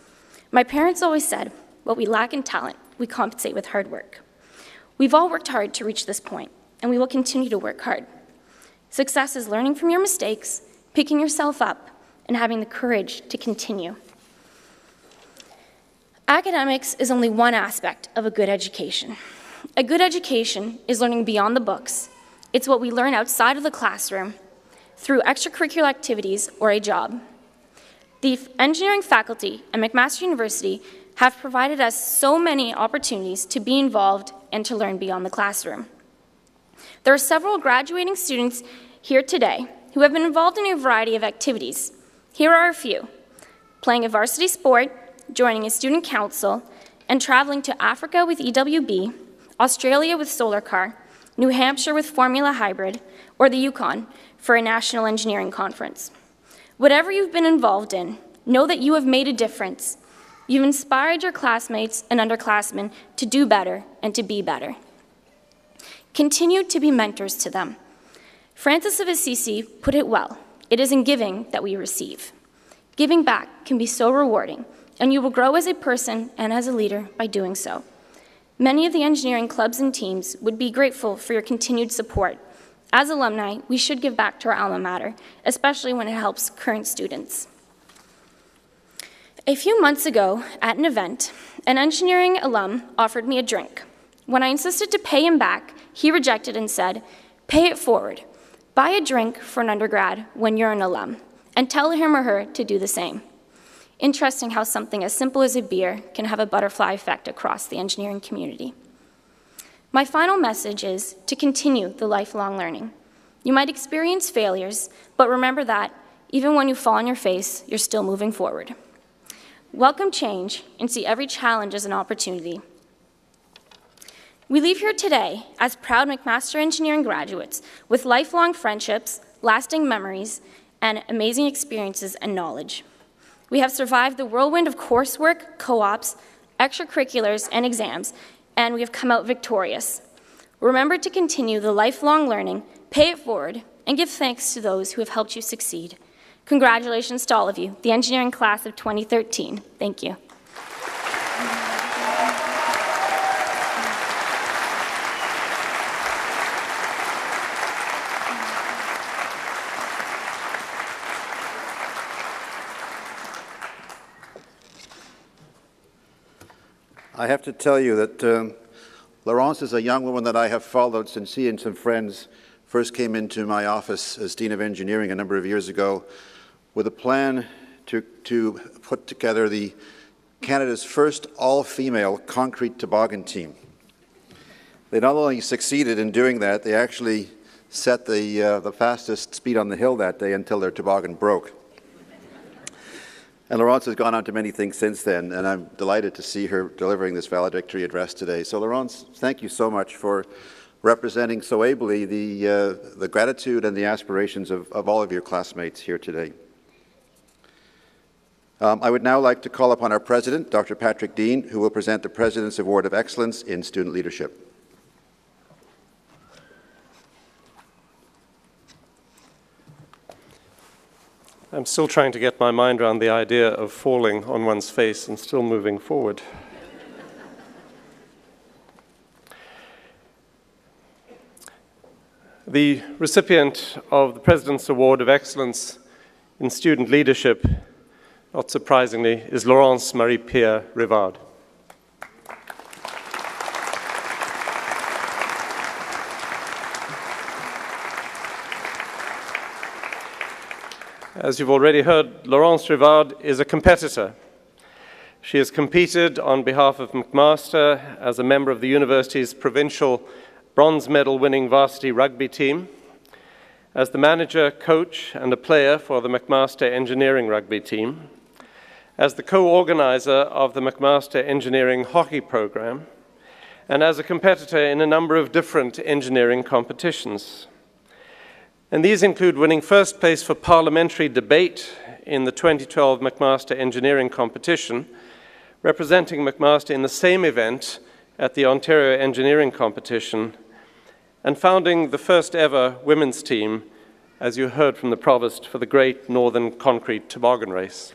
My parents always said, what we lack in talent, we compensate with hard work. We've all worked hard to reach this point, and we will continue to work hard. Success is learning from your mistakes, picking yourself up, and having the courage to continue. Academics is only one aspect of a good education. A good education is learning beyond the books. It's what we learn outside of the classroom, through extracurricular activities or a job. The engineering faculty at McMaster University have provided us so many opportunities to be involved and to learn beyond the classroom. There are several graduating students here today who have been involved in a variety of activities. Here are a few: playing a varsity sport, joining a student council, and traveling to Africa with EWB, Australia with Solar Car, New Hampshire with Formula Hybrid, or the Yukon for a national engineering conference. Whatever you've been involved in, know that you have made a difference. You've inspired your classmates and underclassmen to do better and to be better. Continue to be mentors to them. Francis of Assisi put it well: it is in giving that we receive. Giving back can be so rewarding, and you will grow as a person and as a leader by doing so. Many of the engineering clubs and teams would be grateful for your continued support. As alumni, we should give back to our alma mater, especially when it helps current students. A few months ago, at an event, an engineering alum offered me a drink. When I insisted to pay him back, he rejected and said, "Pay it forward. Buy a drink for an undergrad when you're an alum, and tell him or her to do the same." Interesting how something as simple as a beer can have a butterfly effect across the engineering community. My final message is to continue the lifelong learning. You might experience failures, but remember that even when you fall on your face, you're still moving forward. Welcome change and see every challenge as an opportunity. We leave here today as proud McMaster Engineering graduates with lifelong friendships, lasting memories, and amazing experiences and knowledge. We have survived the whirlwind of coursework, co-ops, extracurriculars, and exams, and we have come out victorious. Remember to continue the lifelong learning, pay it forward, and give thanks to those who have helped you succeed. Congratulations to all of you, the engineering class of 2013. Thank you. I have to tell you that Laurence is a young woman that I have followed since she and some friends first came into my office as Dean of Engineering a number of years ago with a plan to put together Canada's first all-female concrete toboggan team. They not only succeeded in doing that, they actually set the fastest speed on the hill that day until their toboggan broke. And Laurence has gone on to many things since then, and I'm delighted to see her delivering this valedictory address today. So Laurence, thank you so much for representing so ably the gratitude and the aspirations of all of your classmates here today. I would now like to call upon our President, Dr. Patrick Dean, who will present the President's Award of Excellence in Student Leadership. I'm still trying to get my mind around the idea of falling on one's face and still moving forward. The recipient of the President's Award of Excellence in Student Leadership, not surprisingly, is Laurence Marie-Pierre Rivard. As you've already heard, Laurence Rivard is a competitor. She has competed on behalf of McMaster as a member of the university's provincial bronze medal winning varsity rugby team, as the manager, coach, and a player for the McMaster Engineering rugby team, as the co-organizer of the McMaster Engineering hockey program, and as a competitor in a number of different engineering competitions. And these include winning first place for parliamentary debate in the 2012 McMaster Engineering competition, representing McMaster in the same event at the Ontario Engineering competition, and founding the first ever women's team, as you heard from the Provost, for the Great Northern Concrete Toboggan Race.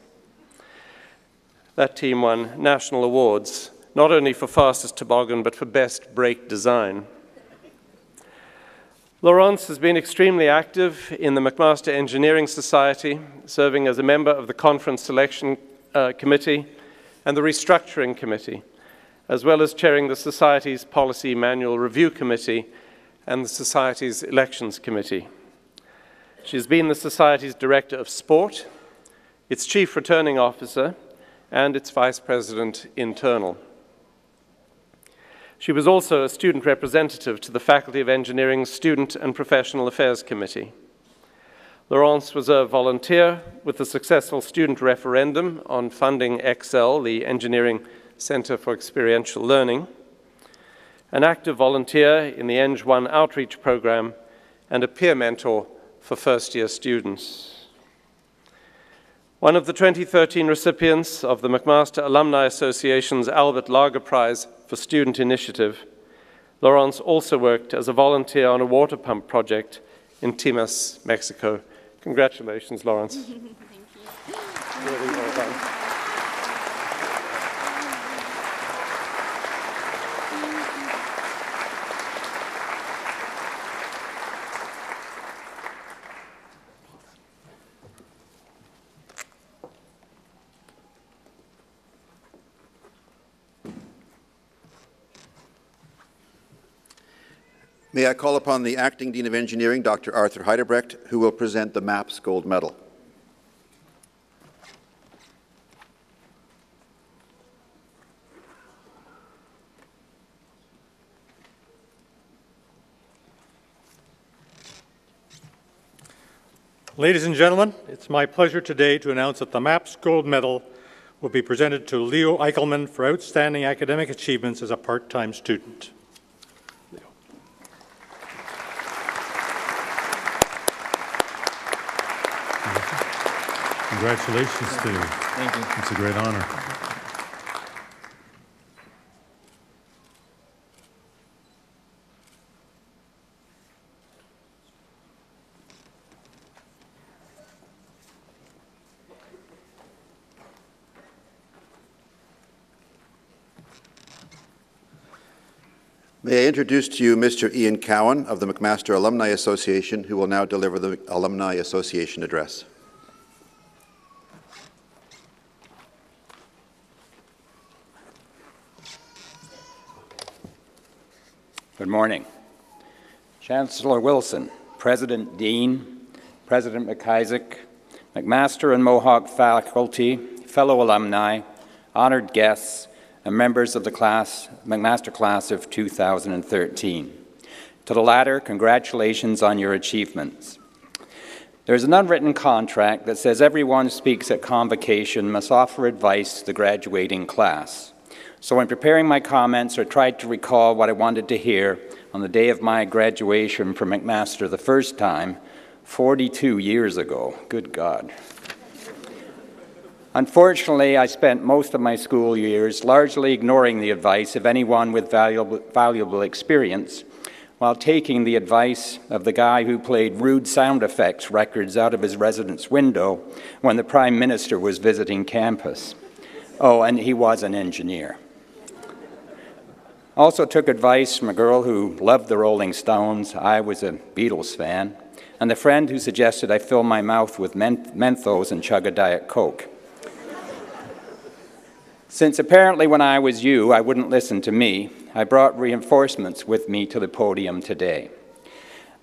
That team won national awards, not only for fastest toboggan, but for best brake design. Laurence has been extremely active in the McMaster Engineering Society, serving as a member of the Conference Selection Committee and the Restructuring Committee, as well as chairing the Society's Policy Manual Review Committee and the Society's Elections Committee. She has been the Society's Director of Sport, its Chief Returning Officer, and its Vice President Internal. She was also a student representative to the Faculty of Engineering's Student and Professional Affairs Committee. Laurence was a volunteer with the successful student referendum on funding Excel, the Engineering Center for Experiential Learning, an active volunteer in the Eng1 outreach program, and a peer mentor for first-year students. One of the 2013 recipients of the McMaster Alumni Association's Albert Lager Prize for Student Initiative, Laurence also worked as a volunteer on a water pump project in Timas, Mexico. Congratulations, Laurence. Thank you. Really well done. May I call upon the Acting Dean of Engineering, Dr. Arthur Heidebrecht, who will present the MAPS Gold Medal. Ladies and gentlemen, it's my pleasure today to announce that the MAPS Gold Medal will be presented to Leo Eichelman for outstanding academic achievements as a part-time student. Congratulations to you. Thank you. It's a great honor. May I introduce to you Mr. Ian Cowan of the McMaster Alumni Association, who will now deliver the Alumni Association address. Good morning. Chancellor Wilson, President Dean, President McIsaac, McMaster and Mohawk faculty, fellow alumni, honored guests, and members of the McMaster class of 2013. To the latter, congratulations on your achievements. There's an unwritten contract that says everyone who speaks at Convocation must offer advice to the graduating class. So when preparing my comments, I tried to recall what I wanted to hear on the day of my graduation from McMaster the first time, 42 years ago. Good God. Unfortunately, I spent most of my school years largely ignoring the advice of anyone with valuable experience, while taking the advice of the guy who played rude sound effects records out of his residence window when the Prime Minister was visiting campus. Oh, and he was an engineer. Also took advice from a girl who loved the Rolling Stones. I was a Beatles fan. And the friend who suggested I fill my mouth with Menthos and chug a Diet Coke. Since apparently when I was you, I wouldn't listen to me, I brought reinforcements with me to the podium today.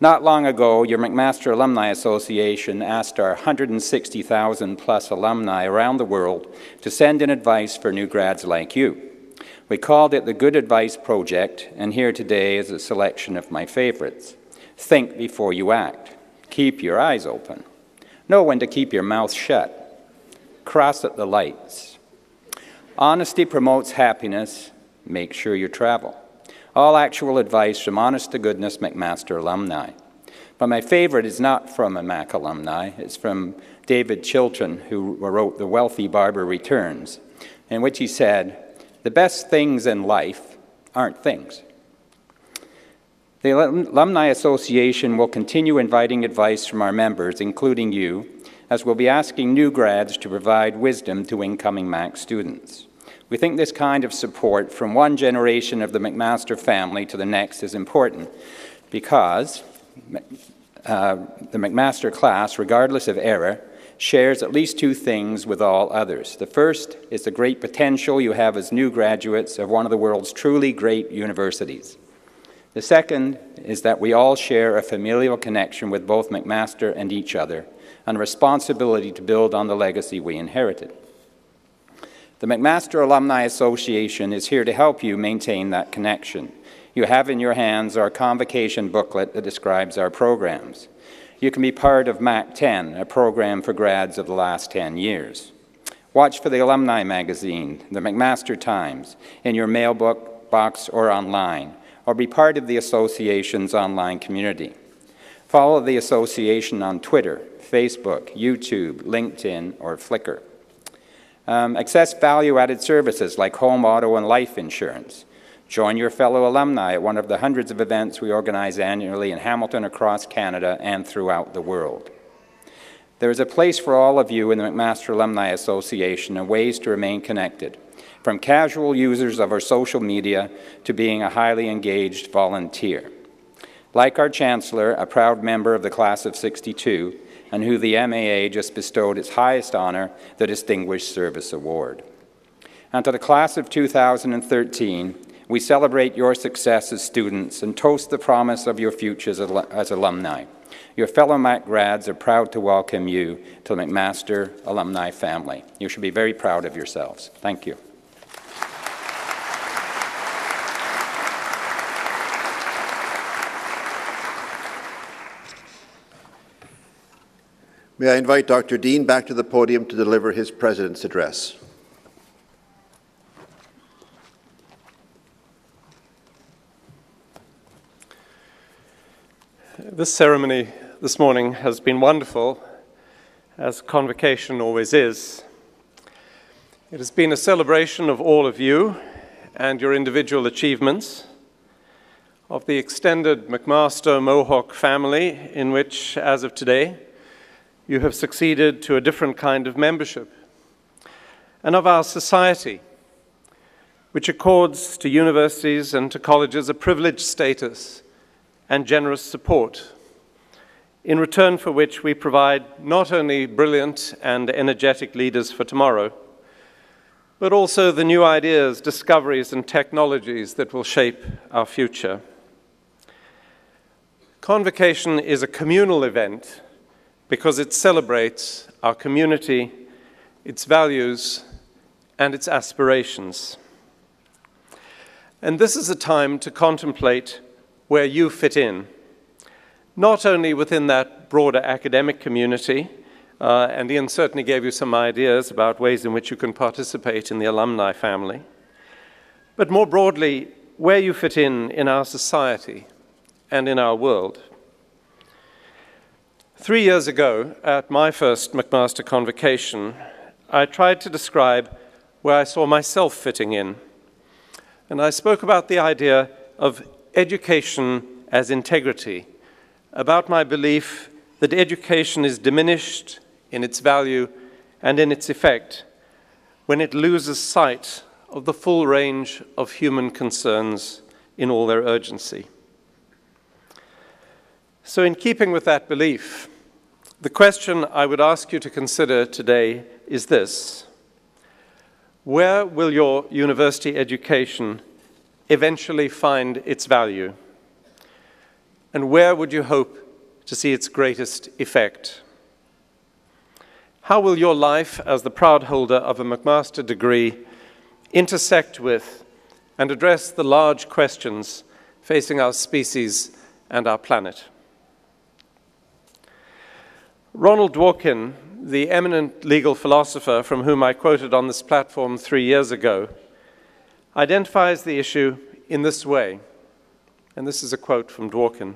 Not long ago, your McMaster Alumni Association asked our 160,000 plus alumni around the world to send in advice for new grads like you. We called it the Good Advice Project, and here today is a selection of my favorites. Think before you act. Keep your eyes open. Know when to keep your mouth shut. Cross at the lights. Honesty promotes happiness. Make sure you travel. All actual advice from honest-to-goodness McMaster alumni. But my favorite is not from a Mac alumni. It's from David Chilton, who wrote The Wealthy Barber Returns, in which he said, "The best things in life aren't things." The Alumni Association will continue inviting advice from our members, including you, as we'll be asking new grads to provide wisdom to incoming Mac students. We think this kind of support from one generation of the McMaster family to the next is important because the McMaster class, regardless of era, shares at least two things with all others. The first is the great potential you have as new graduates of one of the world's truly great universities. The second is that we all share a familial connection with both McMaster and each other, and a responsibility to build on the legacy we inherited. The McMaster Alumni Association is here to help you maintain that connection. You have in your hands our Convocation booklet that describes our programs. You can be part of Mac 10, a program for grads of the last 10 years. Watch for the Alumni magazine, the McMaster Times, in your mailbox or online, or be part of the association's online community. Follow the association on Twitter, Facebook, YouTube, LinkedIn, or Flickr. Access value-added services like home, auto, and life insurance. Join your fellow alumni at one of the hundreds of events we organize annually in Hamilton, across Canada, and throughout the world. There is a place for all of you in the McMaster Alumni Association and ways to remain connected, from casual users of our social media to being a highly engaged volunteer. Like our Chancellor, a proud member of the class of '62, and who the MAA just bestowed its highest honor, the Distinguished Service Award. And to the class of 2013, we celebrate your success as students and toast the promise of your futures as alumni. Your fellow Mac grads are proud to welcome you to the McMaster alumni family. You should be very proud of yourselves. Thank you. May I invite Dr. Dean back to the podium to deliver his President's Address. This ceremony this morning has been wonderful, as Convocation always is. It has been a celebration of all of you and your individual achievements, of the extended McMaster Mohawk family, in which, as of today, you have succeeded to a different kind of membership, and of our society, which accords to universities and to colleges a privileged status and generous support, in return for which we provide not only brilliant and energetic leaders for tomorrow, but also the new ideas, discoveries, and technologies that will shape our future. Convocation is a communal event because it celebrates our community, its values, and its aspirations. And this is a time to contemplate where you fit in, not only within that broader academic community, and Ian certainly gave you some ideas about ways in which you can participate in the alumni family, but more broadly, where you fit in our society and in our world. 3 years ago, at my first McMaster Convocation, I tried to describe where I saw myself fitting in. And I spoke about the idea of education as integrity, about my belief that education is diminished in its value and in its effect when it loses sight of the full range of human concerns in all their urgency. So in keeping with that belief, the question I would ask you to consider today is this: where will your university education eventually find its value? And where would you hope to see its greatest effect? How will your life as the proud holder of a McMaster degree intersect with and address the large questions facing our species and our planet? Ronald Dworkin, the eminent legal philosopher from whom I quoted on this platform 3 years ago, identifies the issue in this way, and this is a quote from Dworkin: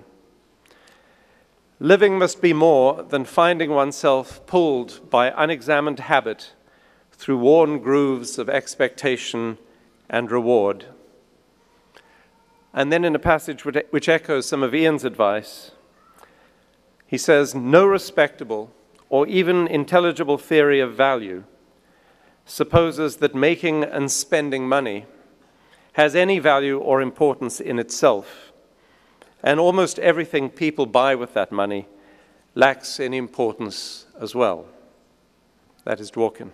"Living must be more than finding oneself pulled by unexamined habit through worn grooves of expectation and reward." And then in a passage which echoes some of Ian's advice, he says, "No respectable or even intelligible theory of value supposes that making and spending money has any value or importance in itself, and almost everything people buy with that money lacks any importance as well." That is Dworkin.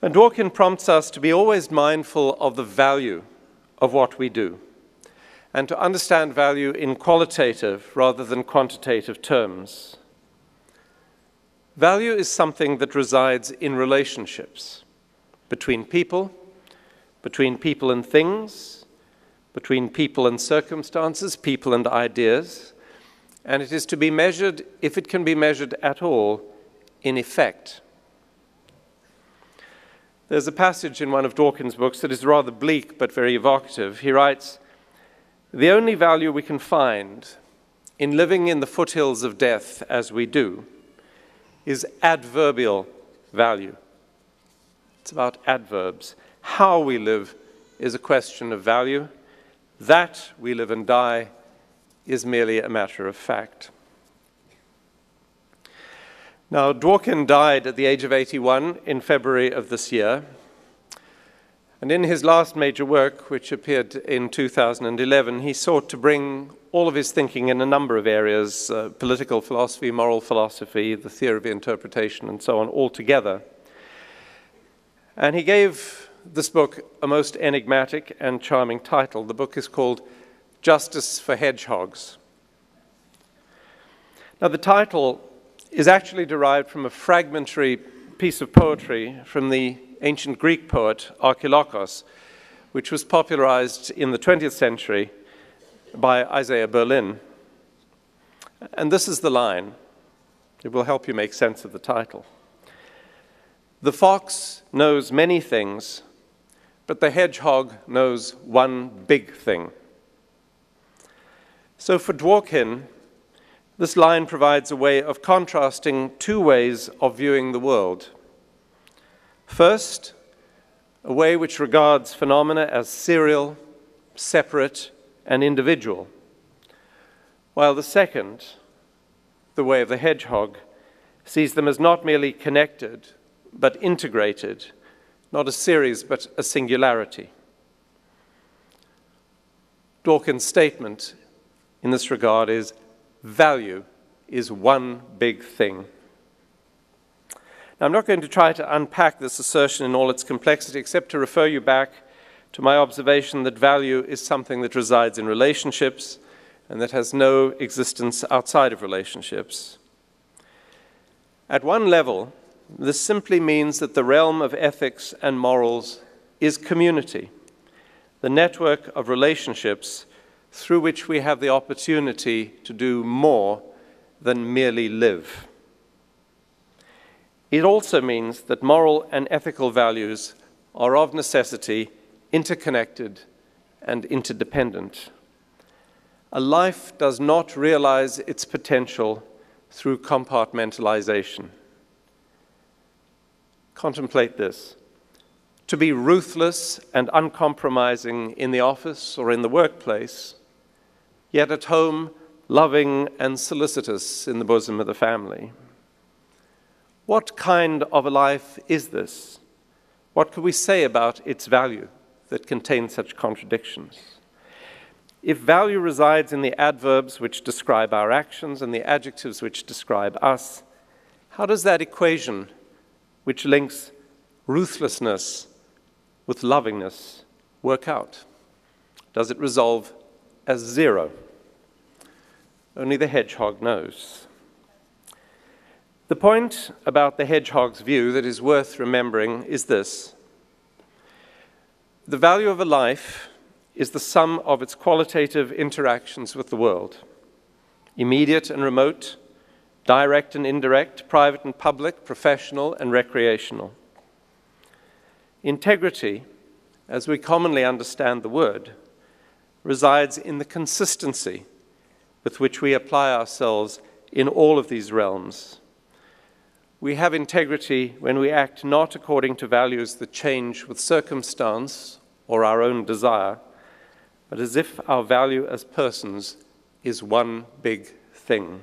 And Dworkin prompts us to be always mindful of the value of what we do, and to understand value in qualitative rather than quantitative terms. Value is something that resides in relationships between people and things, between people and circumstances, people and ideas, and it is to be measured, if it can be measured at all, in effect. There's a passage in one of Dworkin's books that is rather bleak but very evocative. He writes, "The only value we can find in living in the foothills of death as we do is adverbial value." It's about adverbs. How we live is a question of value. That we live and die is merely a matter of fact. Now, Dworkin died at the age of 81 in February of this year. And in his last major work, which appeared in 2011, he sought to bring all of his thinking in a number of areas, political philosophy, moral philosophy, the theory of interpretation, and so on, all together. And he gave this book a most enigmatic and charming title. The book is called Justice for Hedgehogs. Now, the title is actually derived from a fragmentary piece of poetry from the ancient Greek poet Archilochos, which was popularized in the 20th century by Isaiah Berlin. And this is the line. It will help you make sense of the title. "The fox knows many things, but the hedgehog knows one big thing." So for Dworkin, this line provides a way of contrasting two ways of viewing the world. First, a way which regards phenomena as serial, separate, and individual, while the second, the way of the hedgehog, sees them as not merely connected, but integrated, not a series, but a singularity. Dworkin's statement in this regard is, value is one big thing. Now, I'm not going to try to unpack this assertion in all its complexity, except to refer you back to my observation that value is something that resides in relationships, and that has no existence outside of relationships. At one level, this simply means that the realm of ethics and morals is community, the network of relationships through which we have the opportunity to do more than merely live. It also means that moral and ethical values are of necessity interconnected and interdependent. A life does not realize its potential through compartmentalization. Contemplate this. To be ruthless and uncompromising in the office or in the workplace, yet at home loving and solicitous in the bosom of the family. What kind of a life is this? What could we say about its value that contains such contradictions? If value resides in the adverbs which describe our actions and the adjectives which describe us, how does that equation, which links ruthlessness with lovingness, work out? Does it resolve as zero? Only the hedgehog knows. The point about the hedgehog's view that is worth remembering is this. The value of a life is the sum of its qualitative interactions with the world, immediate and remote, direct and indirect, private and public, professional and recreational. Integrity, as we commonly understand the word, resides in the consistency with which we apply ourselves in all of these realms. We have integrity when we act not according to values that change with circumstance or our own desire, but as if our value as persons is one big thing.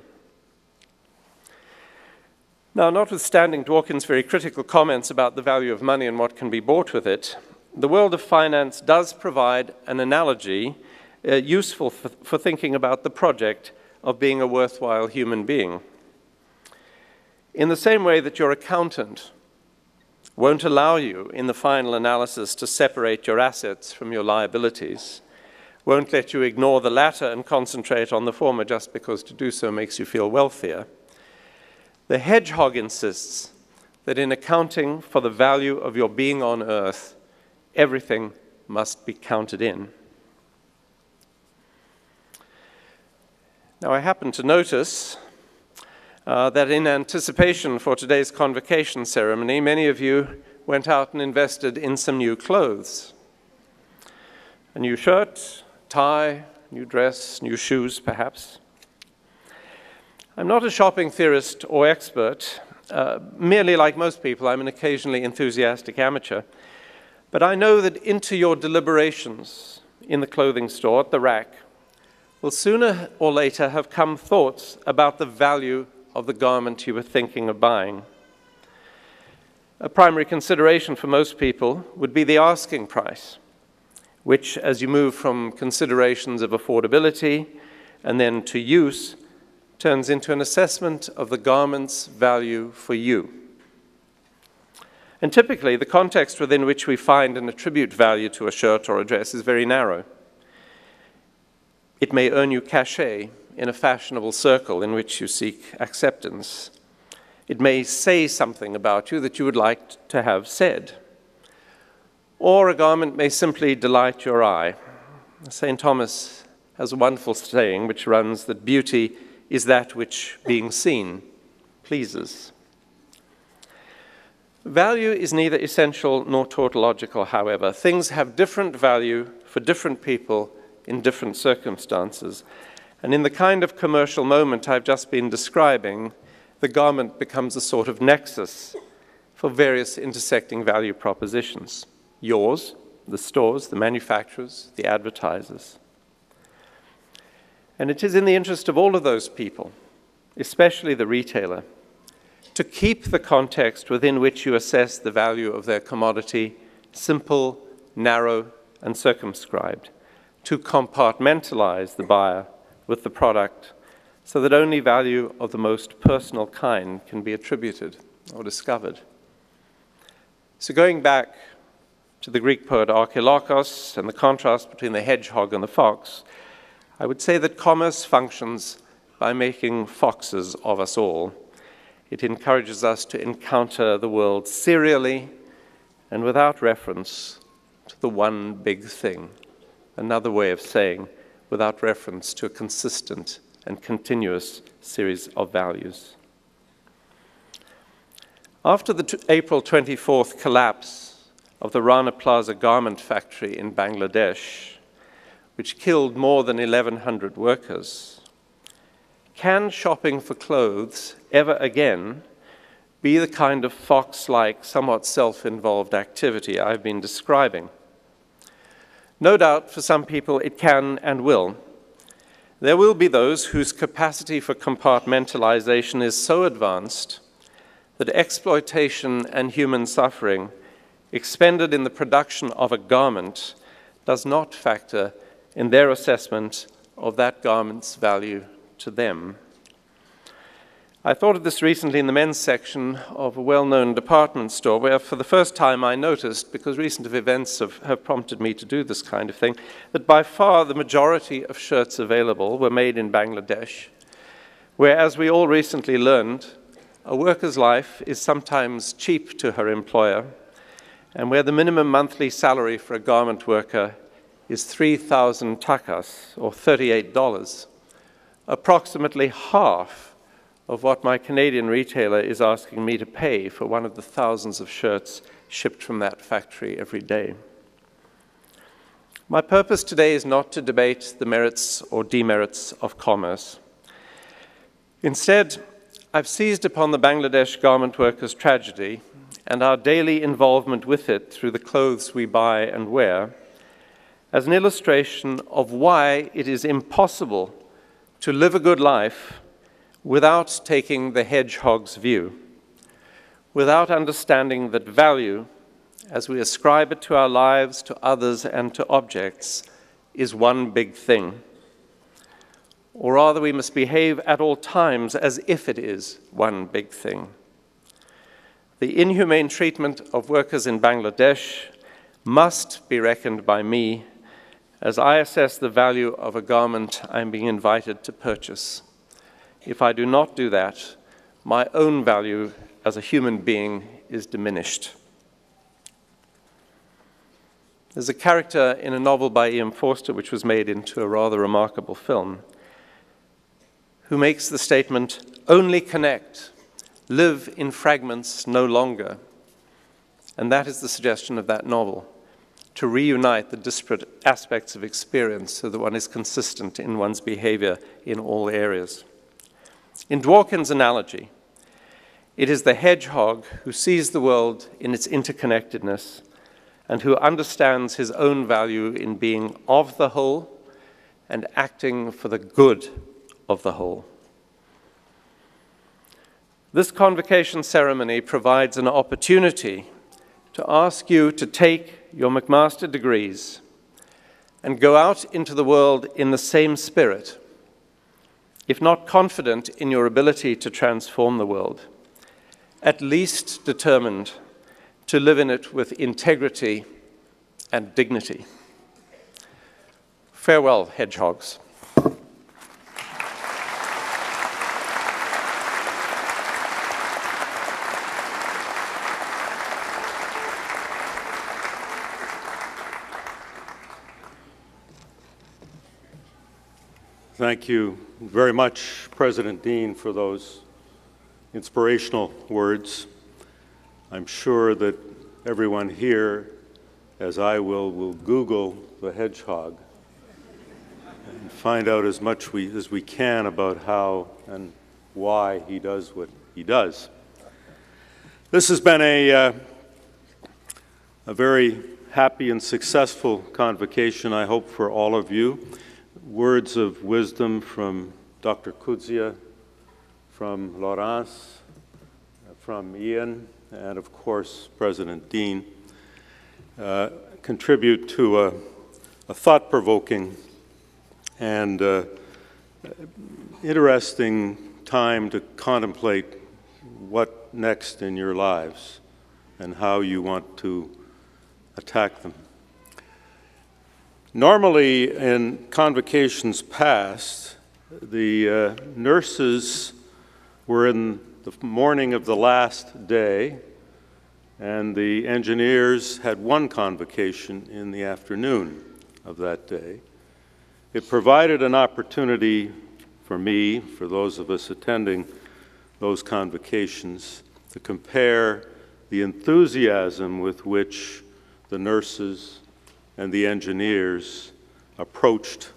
Now, notwithstanding Dworkin's very critical comments about the value of money and what can be bought with it, the world of finance does provide an analogy useful for thinking about the project of being a worthwhile human being. In the same way that your accountant won't allow you in the final analysis to separate your assets from your liabilities, won't let you ignore the latter and concentrate on the former just because to do so makes you feel wealthier, the hedgehog insists that in accounting for the value of your being on earth, everything must be counted in. Now, I happen to notice that in anticipation for today's convocation ceremony, many of you went out and invested in some new clothes. A new shirt, tie, new dress, new shoes, perhaps. I'm not a shopping theorist or expert. Merely like most people, I'm an occasionally enthusiastic amateur. But I know that into your deliberations in the clothing store, at the rack, will sooner or later have come thoughts about the value of the garment you were thinking of buying. A primary consideration for most people would be the asking price, which, as you move from considerations of affordability and then to use, turns into an assessment of the garment's value for you. And typically, the context within which we find and attribute value to a shirt or a dress is very narrow. It may earn you cachet in a fashionable circle in which you seek acceptance. It may say something about you that you would like to have said. Or a garment may simply delight your eye. St. Thomas has a wonderful saying which runs that beauty is that which, being seen, pleases. Value is neither essential nor tautological, however. Things have different value for different people in different circumstances. And in the kind of commercial moment I've just been describing, the garment becomes a sort of nexus for various intersecting value propositions. Yours, the stores, the manufacturers, the advertisers. And it is in the interest of all of those people, especially the retailer, to keep the context within which you assess the value of their commodity simple, narrow, and circumscribed, to compartmentalize the buyer with the product so that only value of the most personal kind can be attributed or discovered. So going back to the Greek poet Archilochos and the contrast between the hedgehog and the fox, I would say that commerce functions by making foxes of us all. It encourages us to encounter the world serially and without reference to the one big thing. Another way of saying, without reference to a consistent and continuous series of values. After the April 24th collapse of the Rana Plaza garment factory in Bangladesh, which killed more than 1,100 workers, can shopping for clothes ever again be the kind of fox-like, somewhat self-involved activity I've been describing? No doubt, for some people, it can and will. There will be those whose capacity for compartmentalization is so advanced that exploitation and human suffering expended in the production of a garment does not factor in their assessment of that garment's value to them. I thought of this recently in the men's section of a well-known department store where for the first time I noticed, because recent events have prompted me to do this kind of thing, that by far the majority of shirts available were made in Bangladesh, where, as we all recently learned, a worker's life is sometimes cheap to her employer, and where the minimum monthly salary for a garment worker is 3,000 takas, or $38, approximately half of what my Canadian retailer is asking me to pay for one of the thousands of shirts shipped from that factory every day. My purpose today is not to debate the merits or demerits of commerce. Instead, I've seized upon the Bangladesh garment workers' tragedy and our daily involvement with it through the clothes we buy and wear as an illustration of why it is impossible to live a good life without taking the hedgehog's view, without understanding that value, as we ascribe it to our lives, to others, and to objects, is one big thing. Or rather, we must behave at all times as if it is one big thing. The inhumane treatment of workers in Bangladesh must be reckoned by me as I assess the value of a garment I'm being invited to purchase. If I do not do that, my own value as a human being is diminished. There's a character in a novel by Ian Forster, which was made into a rather remarkable film, who makes the statement, "Only connect, live in fragments no longer." And that is the suggestion of that novel, to reunite the disparate aspects of experience so that one is consistent in one's behavior in all areas. In Dworkin's analogy, it is the hedgehog who sees the world in its interconnectedness and who understands his own value in being of the whole and acting for the good of the whole. This convocation ceremony provides an opportunity to ask you to take your McMaster degrees and go out into the world in the same spirit, if not confident in your ability to transform the world, at least determined to live in it with integrity and dignity. Farewell, hedgehogs. Thank you very much, President Dean, for those inspirational words. I'm sure that everyone here, as I will Google the hedgehog and find out as much as we can about how and why he does what he does. This has been a very happy and successful convocation, I hope, for all of you. Words of wisdom from Dr. Kudzia, from Laurence, from Ian, and of course, President Dean, contribute to a thought-provoking and interesting time to contemplate what next in your lives and how you want to attack them. Normally, in convocations past, the nurses were in the morning of the last day, and the engineers had one convocation in the afternoon of that day. It provided an opportunity for me, for those of us attending those convocations, to compare the enthusiasm with which the nurses and the engineers approached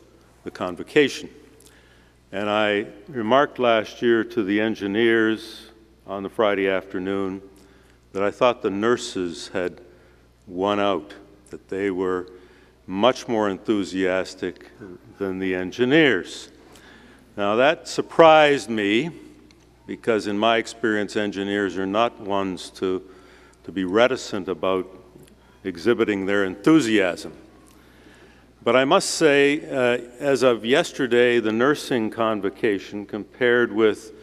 the convocation. And I remarked last year to the engineers on the Friday afternoon that I thought the nurses had won out, that they were much more enthusiastic than the engineers. Now that surprised me, because in my experience, engineers are not ones to be reticent about exhibiting their enthusiasm. But I must say, as of yesterday, the nursing convocation compared with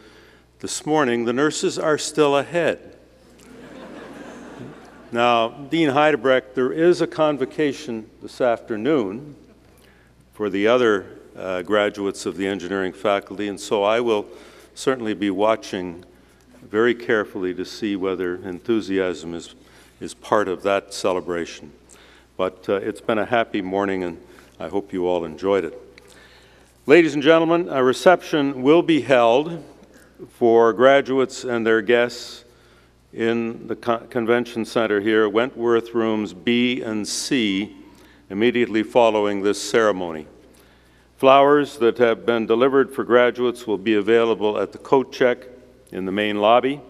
this morning, the nurses are still ahead. Now, Dean Heidebrecht, there is a convocation this afternoon for the other graduates of the engineering faculty, and so I will certainly be watching very carefully to see whether enthusiasm is part of that celebration. But it's been a happy morning, and I hope you all enjoyed it. Ladies and gentlemen, a reception will be held for graduates and their guests in the Convention Center here, Wentworth Rooms B and C, immediately following this ceremony. Flowers that have been delivered for graduates will be available at the coat check in the main lobby.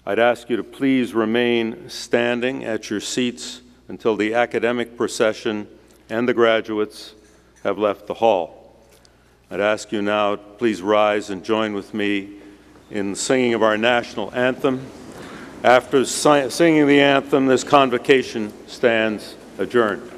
I'd ask you to please remain standing at your seats until the academic procession and the graduates have left the hall. I'd ask you now, please rise and join with me in singing of our national anthem. After singing the anthem, this convocation stands adjourned.